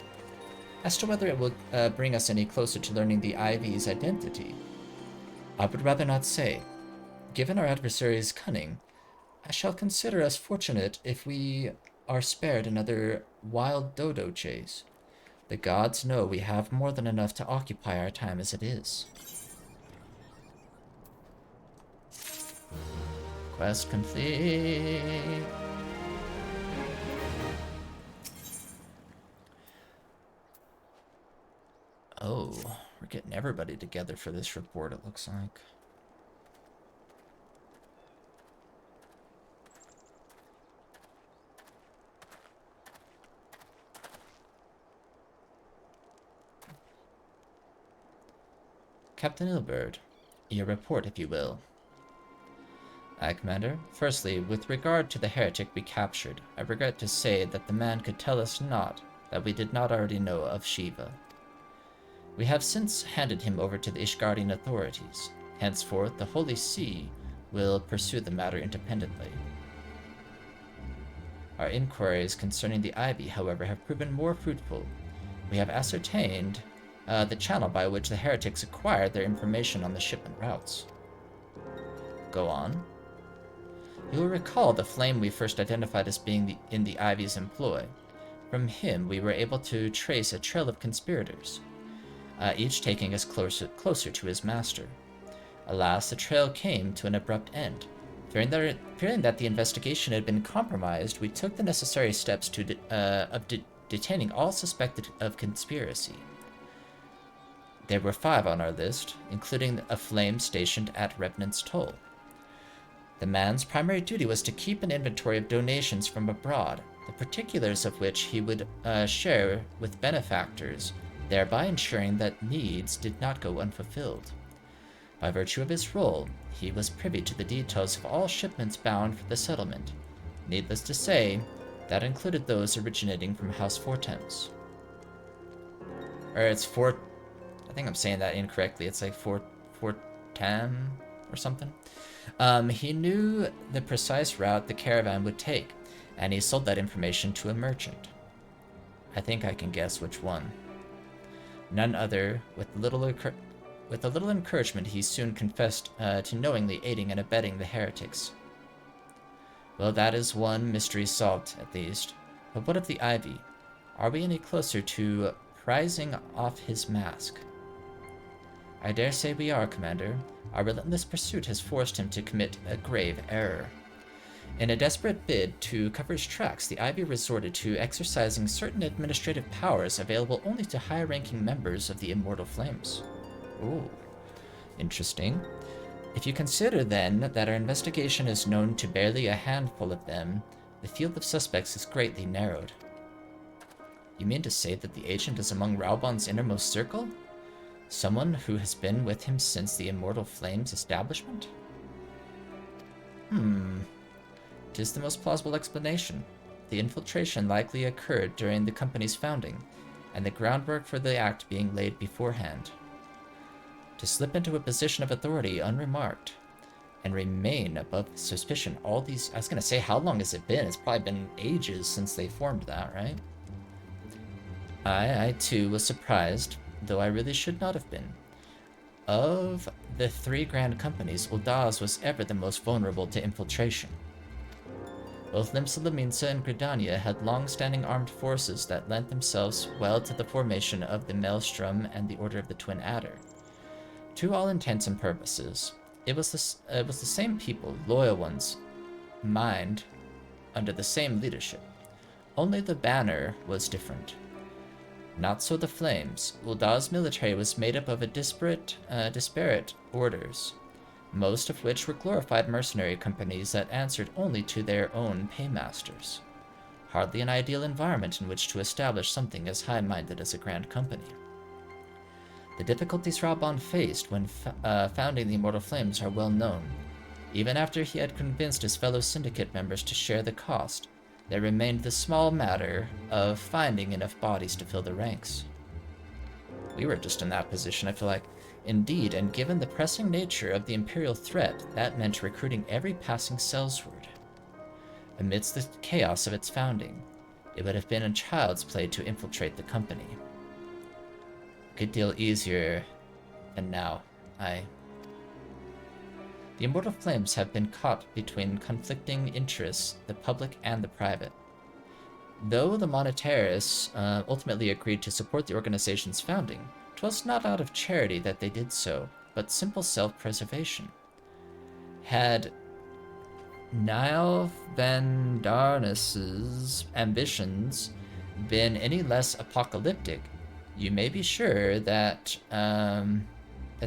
As to whether it will bring us any closer to learning the Ivy's identity, I would rather not say. Given our adversary's cunning, I shall consider us fortunate if we are spared another wild dodo chase. The gods know we have more than enough to occupy our time as it is. Quest complete. Oh, we're getting everybody together for this report, it looks like. Captain Ilbird, your report, if you will. Aye, Commander. Firstly, with regard to the heretic we captured, I regret to say that the man could tell us naught that we did not already know of Shiva. We have since handed him over to the Ishgardian authorities. Henceforth, the Holy See will pursue the matter independently. Our inquiries concerning the Ivy, however, have proven more fruitful. We have ascertained the channel by which the heretics acquired their information on the shipment routes. Go on. You will recall the flame we first identified as being in the Ivy's employ. From him, we were able to trace a trail of conspirators, each taking us closer to his master. Alas, the trail came to an abrupt end. Fearing that the investigation had been compromised, we took the necessary steps of detaining all suspected of conspiracy. There were 5 on our list, including a flame stationed at Revenant's Toll. The man's primary duty was to keep an inventory of donations from abroad, the particulars of which he would share with benefactors, thereby ensuring that needs did not go unfulfilled. By virtue of his role, he was privy to the details of all shipments bound for the settlement. Needless to say, that included those originating from House Fortemps. Or it's I think I'm saying that incorrectly. It's like Fortem or something. He knew the precise route the caravan would take, and he sold that information to a merchant. I think I can guess which one. None other. With a little encouragement, he soon confessed to knowingly aiding and abetting the heretics. Well, that is one mystery solved, at least. But what of the Ivy? Are we any closer to prizing off his mask? I dare say we are, Commander. Our relentless pursuit has forced him to commit a grave error. In a desperate bid to cover his tracks, the Ivy resorted to exercising certain administrative powers available only to high-ranking members of the Immortal Flames. Ooh, interesting. If you consider, then, that our investigation is known to barely a handful of them, the field of suspects is greatly narrowed. You mean to say that the agent is among Raubon's innermost circle? Someone who has been with him since the Immortal Flames establishment? 'Tis the most plausible explanation. The infiltration likely occurred during the company's founding, and the groundwork for the act being laid beforehand. To slip into a position of authority unremarked, and remain above suspicion all these... I was gonna say, how long has it been? It's probably been ages since they formed that, right? I too was surprised, though I really should not have been. Of the 3 grand companies, Uldaz was ever the most vulnerable to infiltration. Both Limsa and Gridania had long-standing armed forces that lent themselves well to the formation of the Maelstrom and the Order of the Twin Adder. To all intents and purposes, it was the same people, loyal ones, mined under the same leadership. Only the banner was different. Not so the Flames. Uldah's military was made up of a disparate orders, most of which were glorified mercenary companies that answered only to their own paymasters. Hardly an ideal environment in which to establish something as high-minded as a grand company. The difficulties Raubon faced when founding the Immortal Flames are well known. Even after he had convinced his fellow syndicate members to share the cost, there remained the small matter of finding enough bodies to fill the ranks. We were just in that position, I feel like. Indeed, and given the pressing nature of the Imperial threat, that meant recruiting every passing sellsword. Amidst the chaos of its founding, it would have been a child's play to infiltrate the company. A good deal easier than now. The Immortal Flames have been caught between conflicting interests, the public and the private. Though the Monetarists ultimately agreed to support the organization's founding, 'twas not out of charity that they did so, but simple self-preservation. Had Niall Van Darnas's ambitions been any less apocalyptic, you may be sure that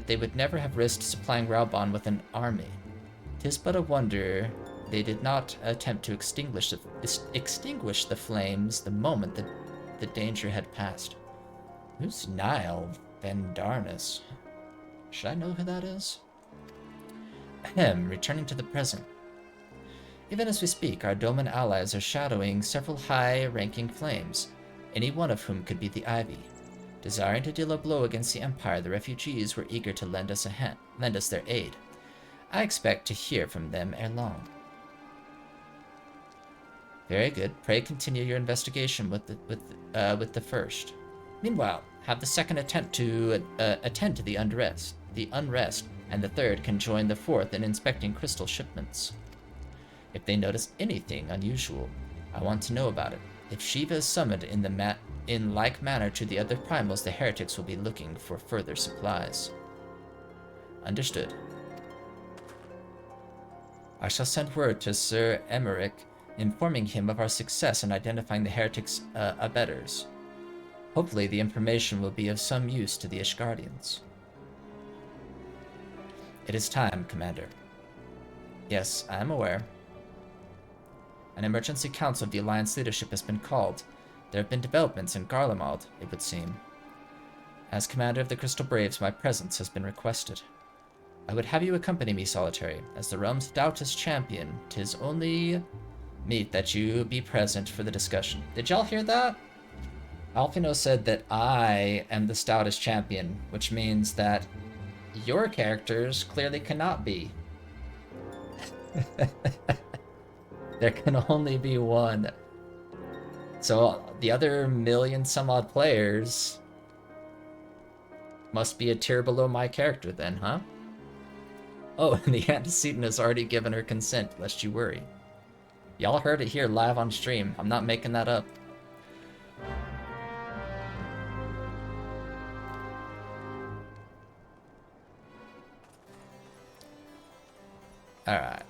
they would never have risked supplying Raubon with an army. 'Tis but a wonder they did not attempt to extinguish the flames the moment the danger had passed. Who's Niall Van Darnas? Should I know who that is? Ahem, returning to the present. Even as we speak, our Doman allies are shadowing several high-ranking flames, any one of whom could be the Ivy. Desiring to deal a blow against the Empire, the refugees were eager to lend us their aid. I expect to hear from them ere long. Very good. Pray continue your investigation with the first. Meanwhile, have the second attempt to attend to the unrest, and the third can join the fourth in inspecting crystal shipments. If they notice anything unusual, I want to know about it. If Shiva is summoned in like manner to the other primals, the heretics will be looking for further supplies. Understood. I shall send word to Sir Emmerich, informing him of our success in identifying the heretics' abettors. Hopefully the information will be of some use to the Ishgardians. It is time, Commander. Yes, I am aware. An emergency council of the Alliance leadership has been called. There have been developments in Garlemald, it would seem. As commander of the Crystal Braves, my presence has been requested. I would have you accompany me, Solitary. As the realm's stoutest champion, 'tis only meet that you be present for the discussion. Did y'all hear that? Alfino said that I am the stoutest champion, which means that your characters clearly cannot be. There can only be one. So the other million some odd players must be a tier below my character then, huh? Oh, and the antecedent has already given her consent, lest you worry. Y'all heard it here live on stream. I'm not making that up. Alright.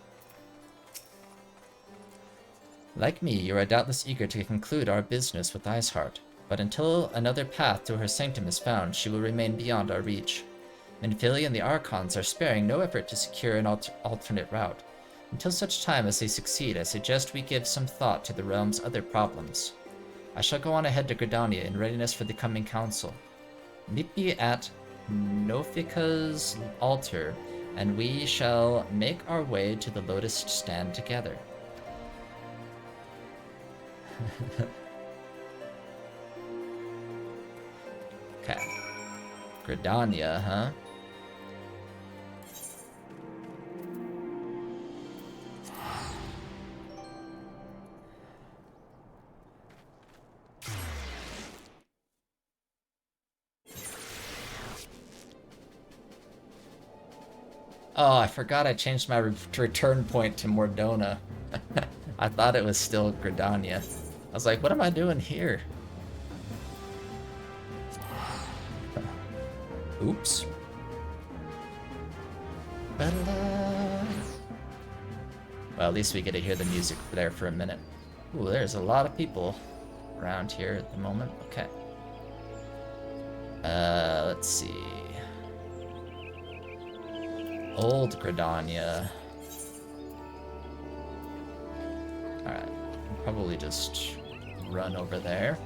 Like me, you are doubtless eager to conclude our business with Iceheart, but until another path to her sanctum is found, she will remain beyond our reach. Minfili and the Archons are sparing no effort to secure an alternate route. Until such time as they succeed, I suggest we give some thought to the realm's other problems. I shall go on ahead to Gridania in readiness for the coming council. Meet me at Nofika's altar, and we shall make our way to the Lotus stand together. Okay. Gridania, huh? Oh, I forgot I changed my return point to Mordona. I thought it was still Gridania. I was like, what am I doing here? Oops. Well, at least we get to hear the music there for a minute. Ooh, there's a lot of people around here at the moment. Okay. Let's see. Old Gridania. Alright. Probably just run over there.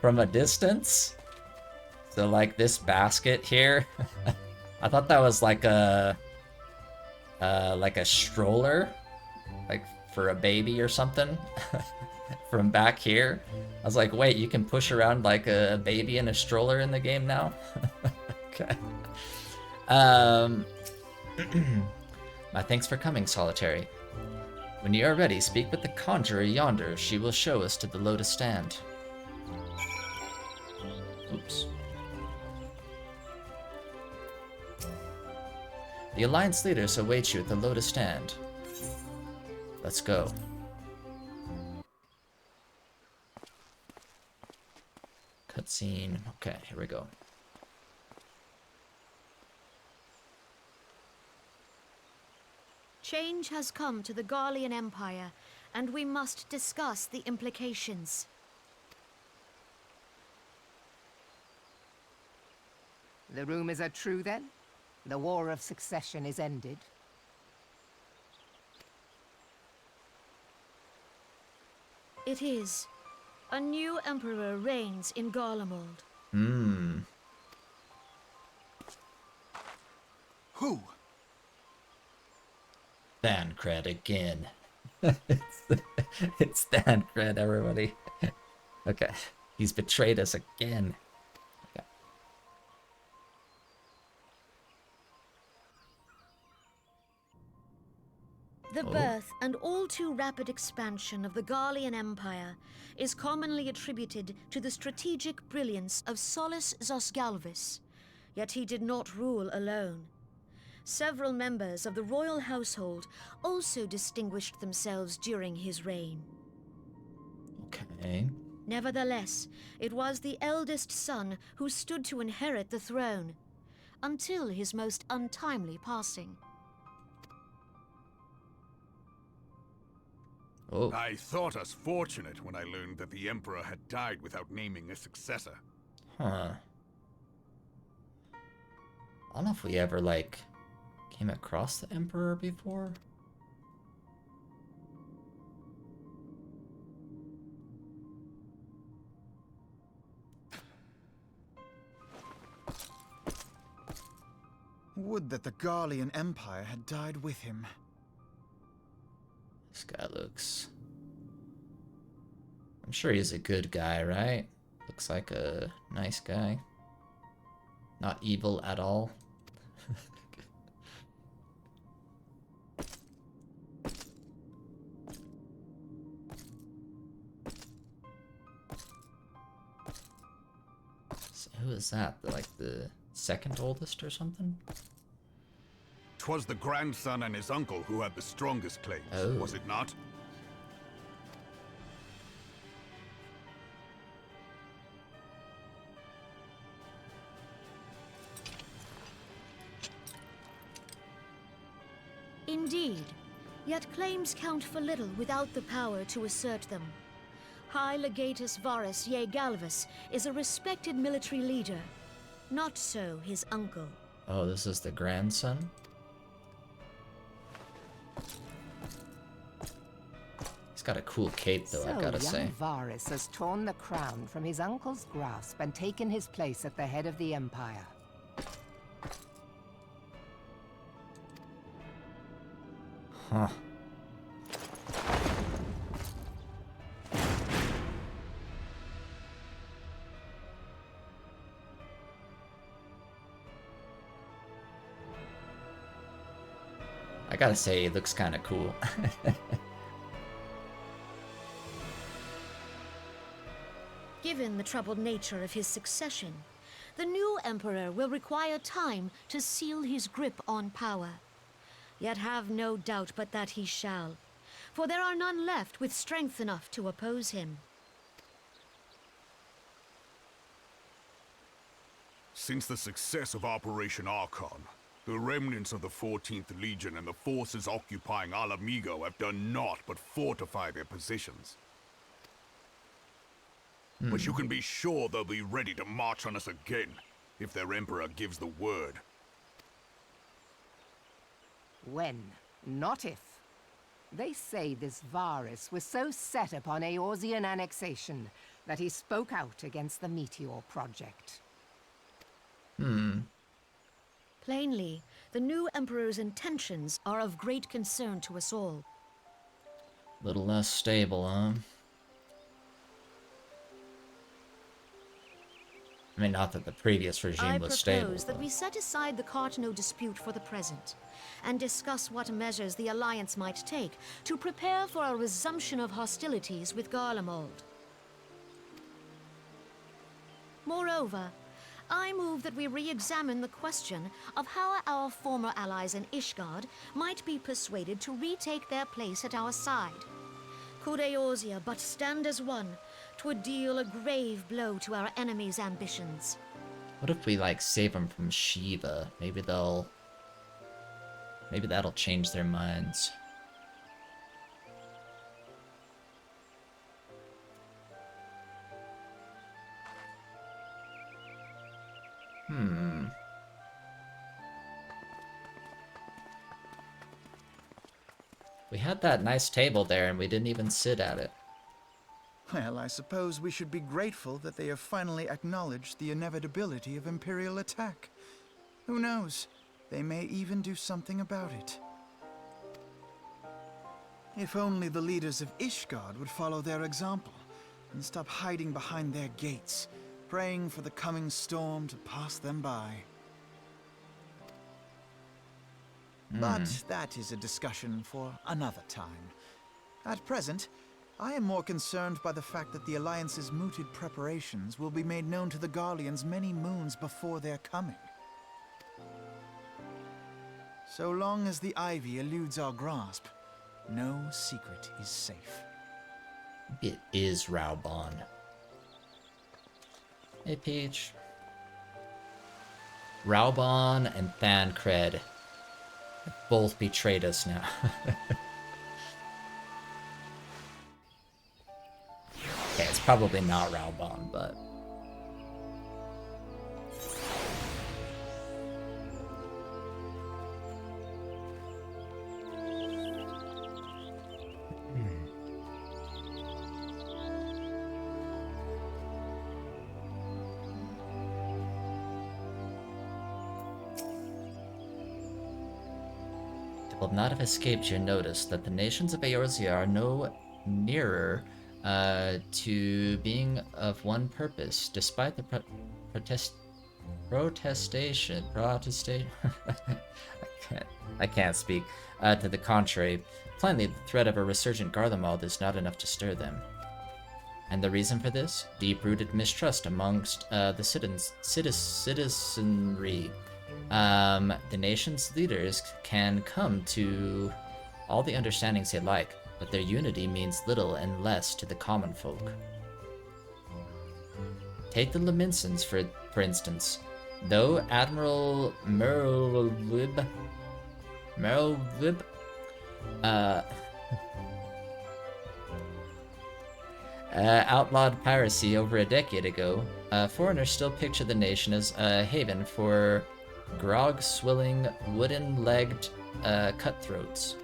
From a distance? So like this basket here, I thought that was like a stroller, like for a baby or something. From back here, I was like, wait, you can push around like a baby in a stroller in the game now? Okay. My thanks for coming, Solitary. When you are ready, speak with the conjurer yonder. She will show us to the Lotus Stand. Oops. The Alliance leaders await you at the Lotus Stand. Let's go. Cutscene. Okay, here we go. Change has come to the Garlean Empire, and we must discuss the implications. The rumors are true, then? The War of Succession is ended? It is. A new emperor reigns in Garlemald. Who? Thancred again. it's Thancred, everybody. Okay. He's betrayed us again. Okay. The birth and all too rapid expansion of the Garlean Empire is commonly attributed to the strategic brilliance of Solus Zosgalvis, yet he did not rule alone. Several members of the royal household also distinguished themselves during his reign. Okay. Nevertheless, it was the eldest son who stood to inherit the throne, until his most untimely passing. Oh. I thought us fortunate when I learned that the Emperor had died without naming a successor. Huh. I don't know if we ever, like, came across the Emperor before. Would that the Garlean Empire had died with him. This guy looks... I'm sure he's a good guy, right? Looks like a nice guy. Not evil at all. So who is that? Like the second oldest or something? 'Twas the grandson and his uncle who had the strongest claims, Oh. was it not? Indeed, yet claims count for little without the power to assert them. High Legatus Varus Ye Galvus is a respected military leader. Not so his uncle. Oh, this is the grandson? He's got a cool cape, though, I gotta young say. Varus has torn the crown from his uncle's grasp and taken his place at the head of the Empire. gotta say, it looks kind of cool. Given the troubled nature of his succession, the new emperor will require time to seal his grip on power. Yet have no doubt but that he shall, for there are none left with strength enough to oppose him. Since the success of Operation Archon, the remnants of the 14th Legion and the forces occupying Alamigo have done naught but fortify their positions. But you can be sure they'll be ready to march on us again, if their Emperor gives the word. When, not if. They say this Varus was so set upon Eorzean annexation that he spoke out against the Meteor Project. Plainly, the new emperor's intentions are of great concern to us all. Little less stable, huh? I mean, not that the previous regime was stable. I propose that we set aside the Cartno dispute for the present, and discuss what measures the Alliance might take to prepare for a resumption of hostilities with Garlemald. Moreover, I move that we re-examine the question of how our former allies in Ishgard might be persuaded to retake their place at our side. Could Eorzea but stand as one, 'twould deal a grave blow to our enemies' ambitions. What if we, like, save them from Shiva? Maybe that'll change their minds. We had that nice table there and we didn't even sit at it. Well, I suppose we should be grateful that they have finally acknowledged the inevitability of Imperial attack. Who knows? They may even do something about it. If only the leaders of Ishgard would follow their example and stop hiding behind their gates, praying for the coming storm to pass them by. But that is a discussion for another time. At present, I am more concerned by the fact that the Alliance's mooted preparations will be made known to the Garleans many moons before their coming. So long as the ivy eludes our grasp, no secret is safe. It is Raubon. Hey, Peach. Raubon and Thancred have both betrayed us now. Okay, it's probably not Raubon, but... It will not have escaped your notice that the nations of Eorzea are no nearer to being of one purpose, despite the protestation. I can't speak. To the contrary, plainly the threat of a resurgent Garlemald is not enough to stir them. And the reason for this? Deep-rooted mistrust amongst the citizenry. The nation's leaders can come to all the understandings they like, but their unity means little and less to the common folk. Take the Laminsons, for instance. Though Admiral Merlwib outlawed piracy over a decade ago, foreigners still picture the nation as a haven for grog-swilling, wooden-legged cutthroats.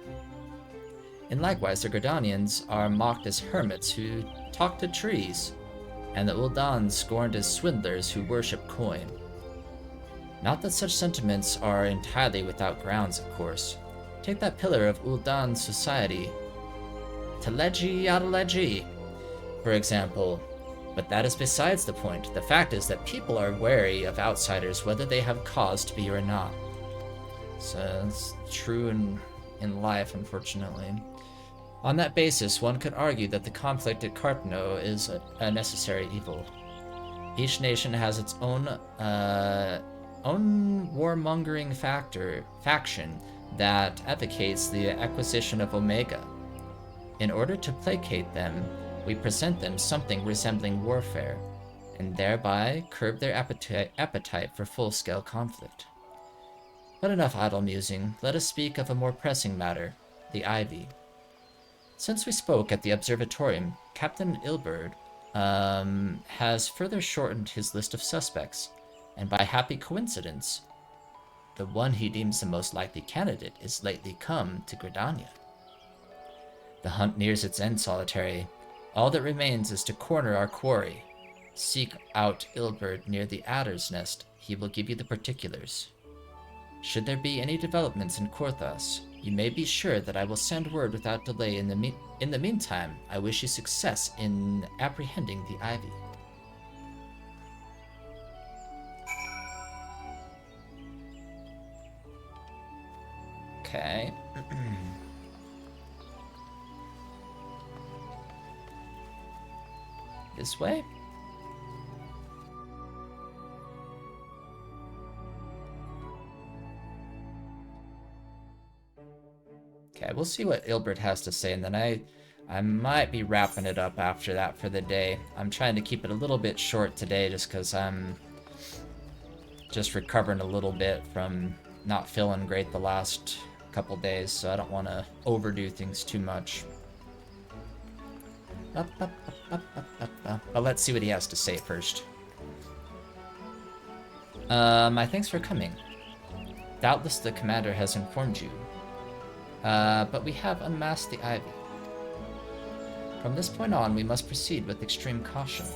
And likewise, the Gordanians are mocked as hermits who talk to trees, and the Uldans scorned as swindlers who worship coin. Not that such sentiments are entirely without grounds, of course. Take that pillar of Uldan society, Teleji Adeleji, for example. But that is besides the point. The fact is that people are wary of outsiders whether they have cause to be or not. So it's true in in life, unfortunately. On that basis, one could argue that the conflict at Carpno is a necessary evil. Each nation has its own warmongering faction that advocates the acquisition of Omega. In order to placate them, we present them something resembling warfare, and thereby curb their appetite for full-scale conflict. But enough idle musing, let us speak of a more pressing matter, the Ivy. Since we spoke at the observatorium, Captain Ilberd has further shortened his list of suspects, and by happy coincidence, the one he deems the most likely candidate is lately come to Gridania. The hunt nears its end, Solitary. All that remains is to corner our quarry. Seek out Ilberd near the Adder's Nest. He will give you the particulars. Should there be any developments in Korthos, you may be sure that I will send word without delay. In the meantime, I wish you success in apprehending the Ivy. Okay. This way? Okay, we'll see what Ilbert has to say, and then I might be wrapping it up after that for the day. I'm trying to keep it a little bit short today just because I'm just recovering a little bit from not feeling great the last couple days, so I don't want to overdo things too much. But let's see what he has to say first. My thanks for coming. Doubtless the commander has informed you. But we have unmasked the Ivy. From this point on, we must proceed with extreme caution.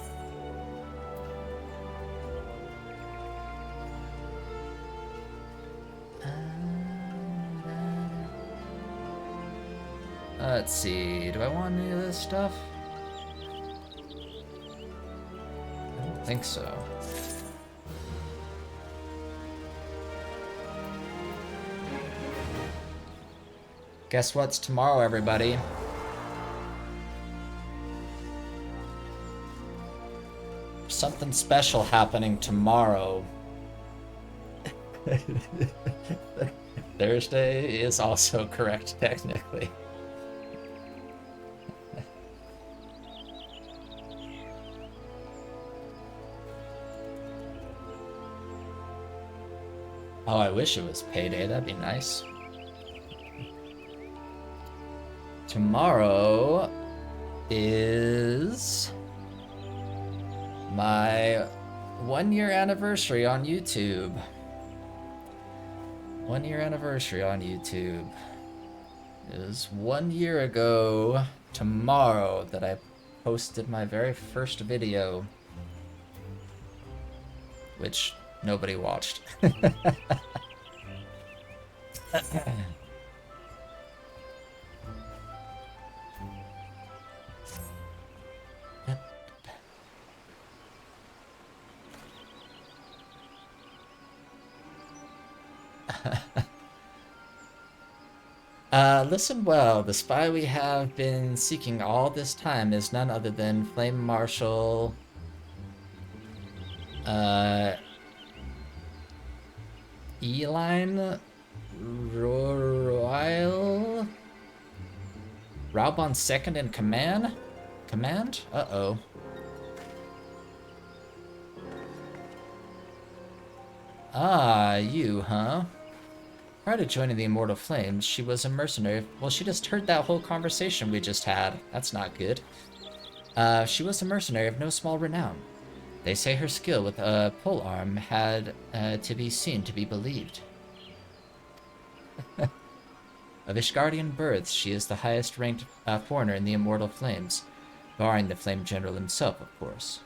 Let's see, do I want any of this stuff? I don't think so. Guess what's tomorrow, everybody? Something special happening tomorrow. Thursday is also correct, technically. Oh, I wish it was payday. That'd be nice. Tomorrow is my 1-year anniversary on YouTube. 1-year anniversary on YouTube. It was 1 year ago tomorrow that I posted my very first video, which nobody watched. Listen well, the spy we have been seeking all this time is none other than Flame Marshal Eline Royal Raubon second in command? Uh-oh. Ah, you, huh? Prior to joining the Immortal Flames, she was a mercenary. Well, she just heard that whole conversation we just had. That's not good. She was a mercenary of no small renown. They say her skill with a polearm had to be seen to be believed. Of Ishgardian birth, she is the highest ranked foreigner in the Immortal Flames, barring the Flame General himself, of course.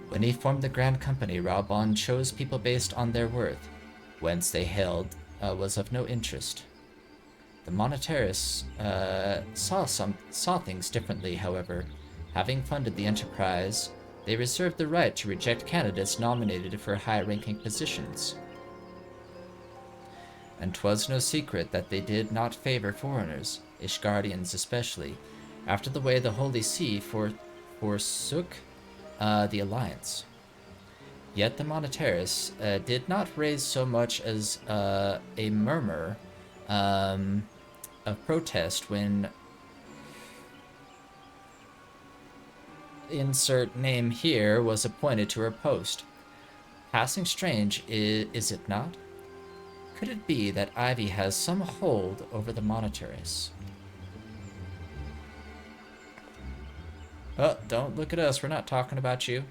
When he formed the Grand Company, Raubon chose people based on their worth. Whence they hailed was of no interest. The monetarists saw things differently, however. Having funded the enterprise, They reserve the right to reject candidates nominated for high-ranking positions. And 'twas no secret that they did not favor foreigners, Ishgardians especially, after the way the Holy See forsook the alliance. Yet the monetaris did not raise so much as a murmur of protest when insert name here was appointed to her post. Passing strange, is it not? Could it be that Ivy has some hold over the monetaris? Oh, don't look at us. We're not talking about you.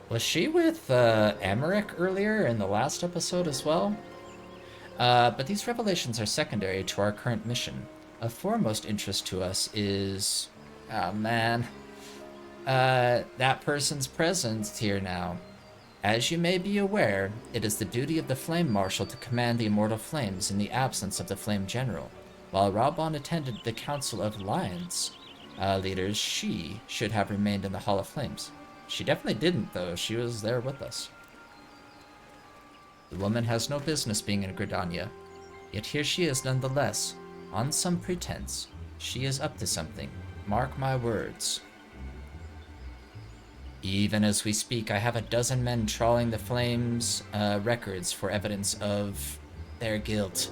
Was she with Emmerich earlier in the last episode as well? But these revelations are secondary to our current mission. Of foremost interest to us is... Oh, man. That person's presence here now. As you may be aware, it is the duty of the Flame Marshal to command the Immortal Flames in the absence of the Flame General. While Raubon attended the Council of Lions leaders, she should have remained in the Hall of Flames. She definitely didn't, though. She was there with us. The woman has no business being in Gridania, yet here she is nonetheless. On some pretense, she is up to something. Mark my words. Even as we speak, I have a dozen men trawling the Flames' records for evidence of their guilt.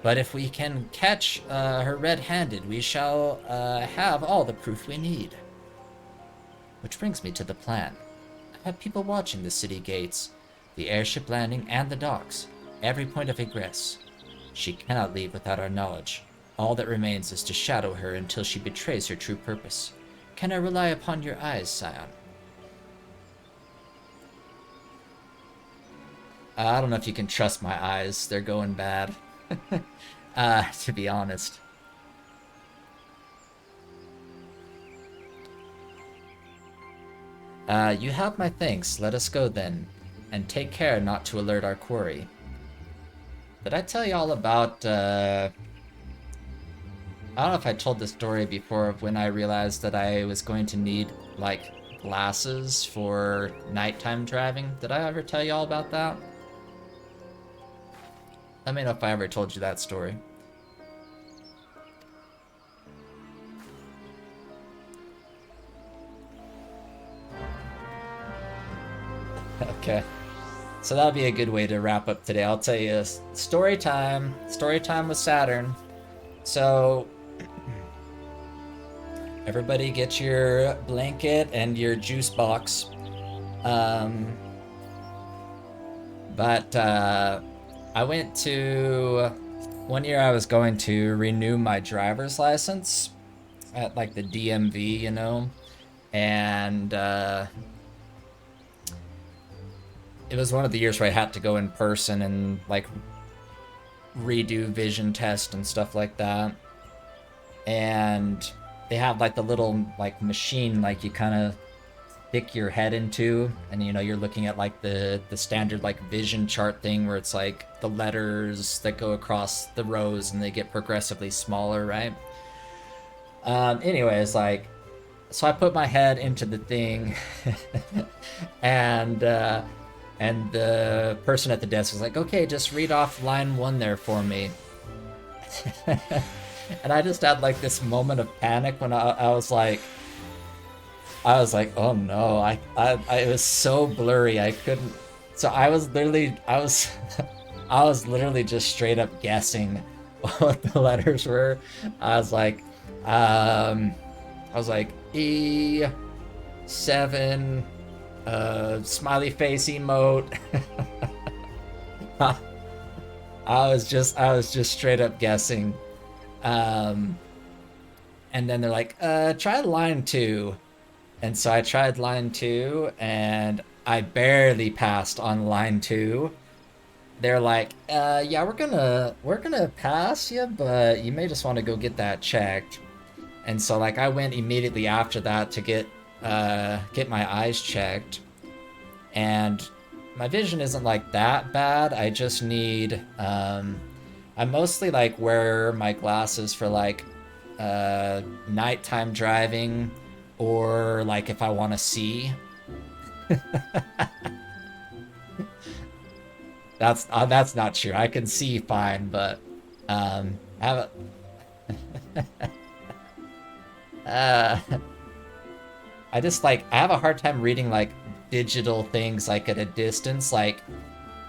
But if we can catch her red-handed, we shall have all the proof we need. Which brings me to the plan. I have people watching the city gates, the airship landing, and the docks, every point of egress. She cannot leave without our knowledge. All that remains is to shadow her until she betrays her true purpose. Can I rely upon your eyes, Scion? I don't know if you can trust my eyes. They're going bad. To be honest. You have my thanks. Let us go then. And take care not to alert our quarry. Did I tell you all about, I don't know if I told this story before of when I realized that I was going to need, like, glasses for nighttime driving. Did I ever tell you all about that? Let me know if I ever told you that story. Okay. So that'll be a good way to wrap up today. I'll tell you, story time with Saturn. So, everybody get your blanket and your juice box. I went to, one year I was going to renew my driver's license at like the DMV, you know, and it was one of the years where I had to go in person and like redo vision test and stuff like that. And they have like the little like machine like you kind of stick your head into, and you know you're looking at like the standard like vision chart thing where it's like the letters that go across the rows and they get progressively smaller, right? Anyways, like, so I put my head into the thing and the person at the desk was like, okay, just read off line 1 there for me. And I just had like this moment of panic when I was like, oh no, it was so blurry, I couldn't, so I was literally just straight up guessing what the letters were. I was like E7, smiley face emote. I was just straight up guessing. And then they're like, try line 2. And so I tried line 2, and I barely passed on line 2. They're like, yeah, we're gonna pass you, but you may just want to go get that checked. And so like I went immediately after that to get my eyes checked, and my vision isn't like that bad. I just need I mostly like wear my glasses for like nighttime driving, or like if I want to see. That's not true. I can see fine, but I have I just like I have a hard time reading like digital things like at a distance. Like,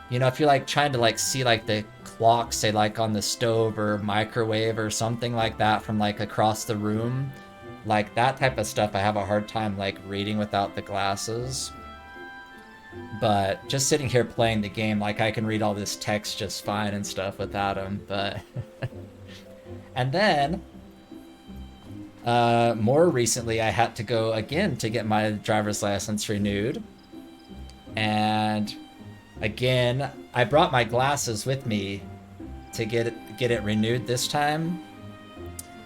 you know, if you're like trying to like see like the clock, say like on the stove or microwave or something like that from like across the room, like that type of stuff I have a hard time like reading without the glasses. But just sitting here playing the game, like I can read all this text just fine and stuff without them. But and then more recently, I had to go again to get my driver's license renewed. And again, I brought my glasses with me to get it renewed this time,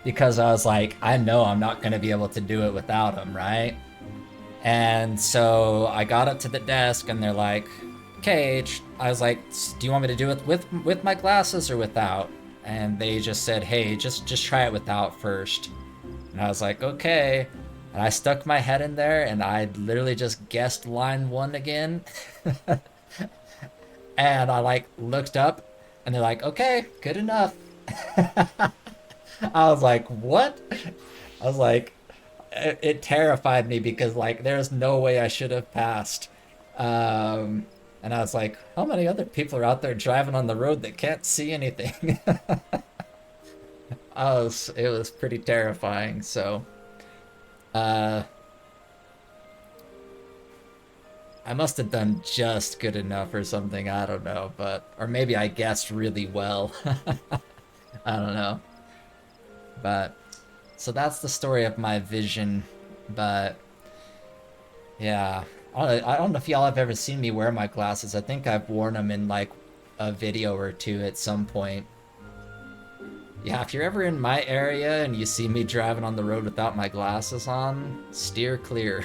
because I was like, I know I'm not going to be able to do it without them, right? And so I got up to the desk and they're like, okay, I was like, do you want me to do it with my glasses or without? And they just said, hey, just try it without first. And I was like, okay. And I stuck my head in there and I literally just guessed line 1 again. And I like looked up and they're like, okay, good enough. I was like, what? I was like, it terrified me because like there's no way I should have passed. And I was like, how many other people are out there driving on the road that can't see anything? It was pretty terrifying. So I must have done just good enough or something, I don't know, or maybe I guessed really well. I don't know. But so that's the story of my vision. But yeah, I don't know if y'all have ever seen me wear my glasses. I think I've worn them in like a video or two at some point. Yeah, if you're ever in my area and you see me driving on the road without my glasses on, steer clear.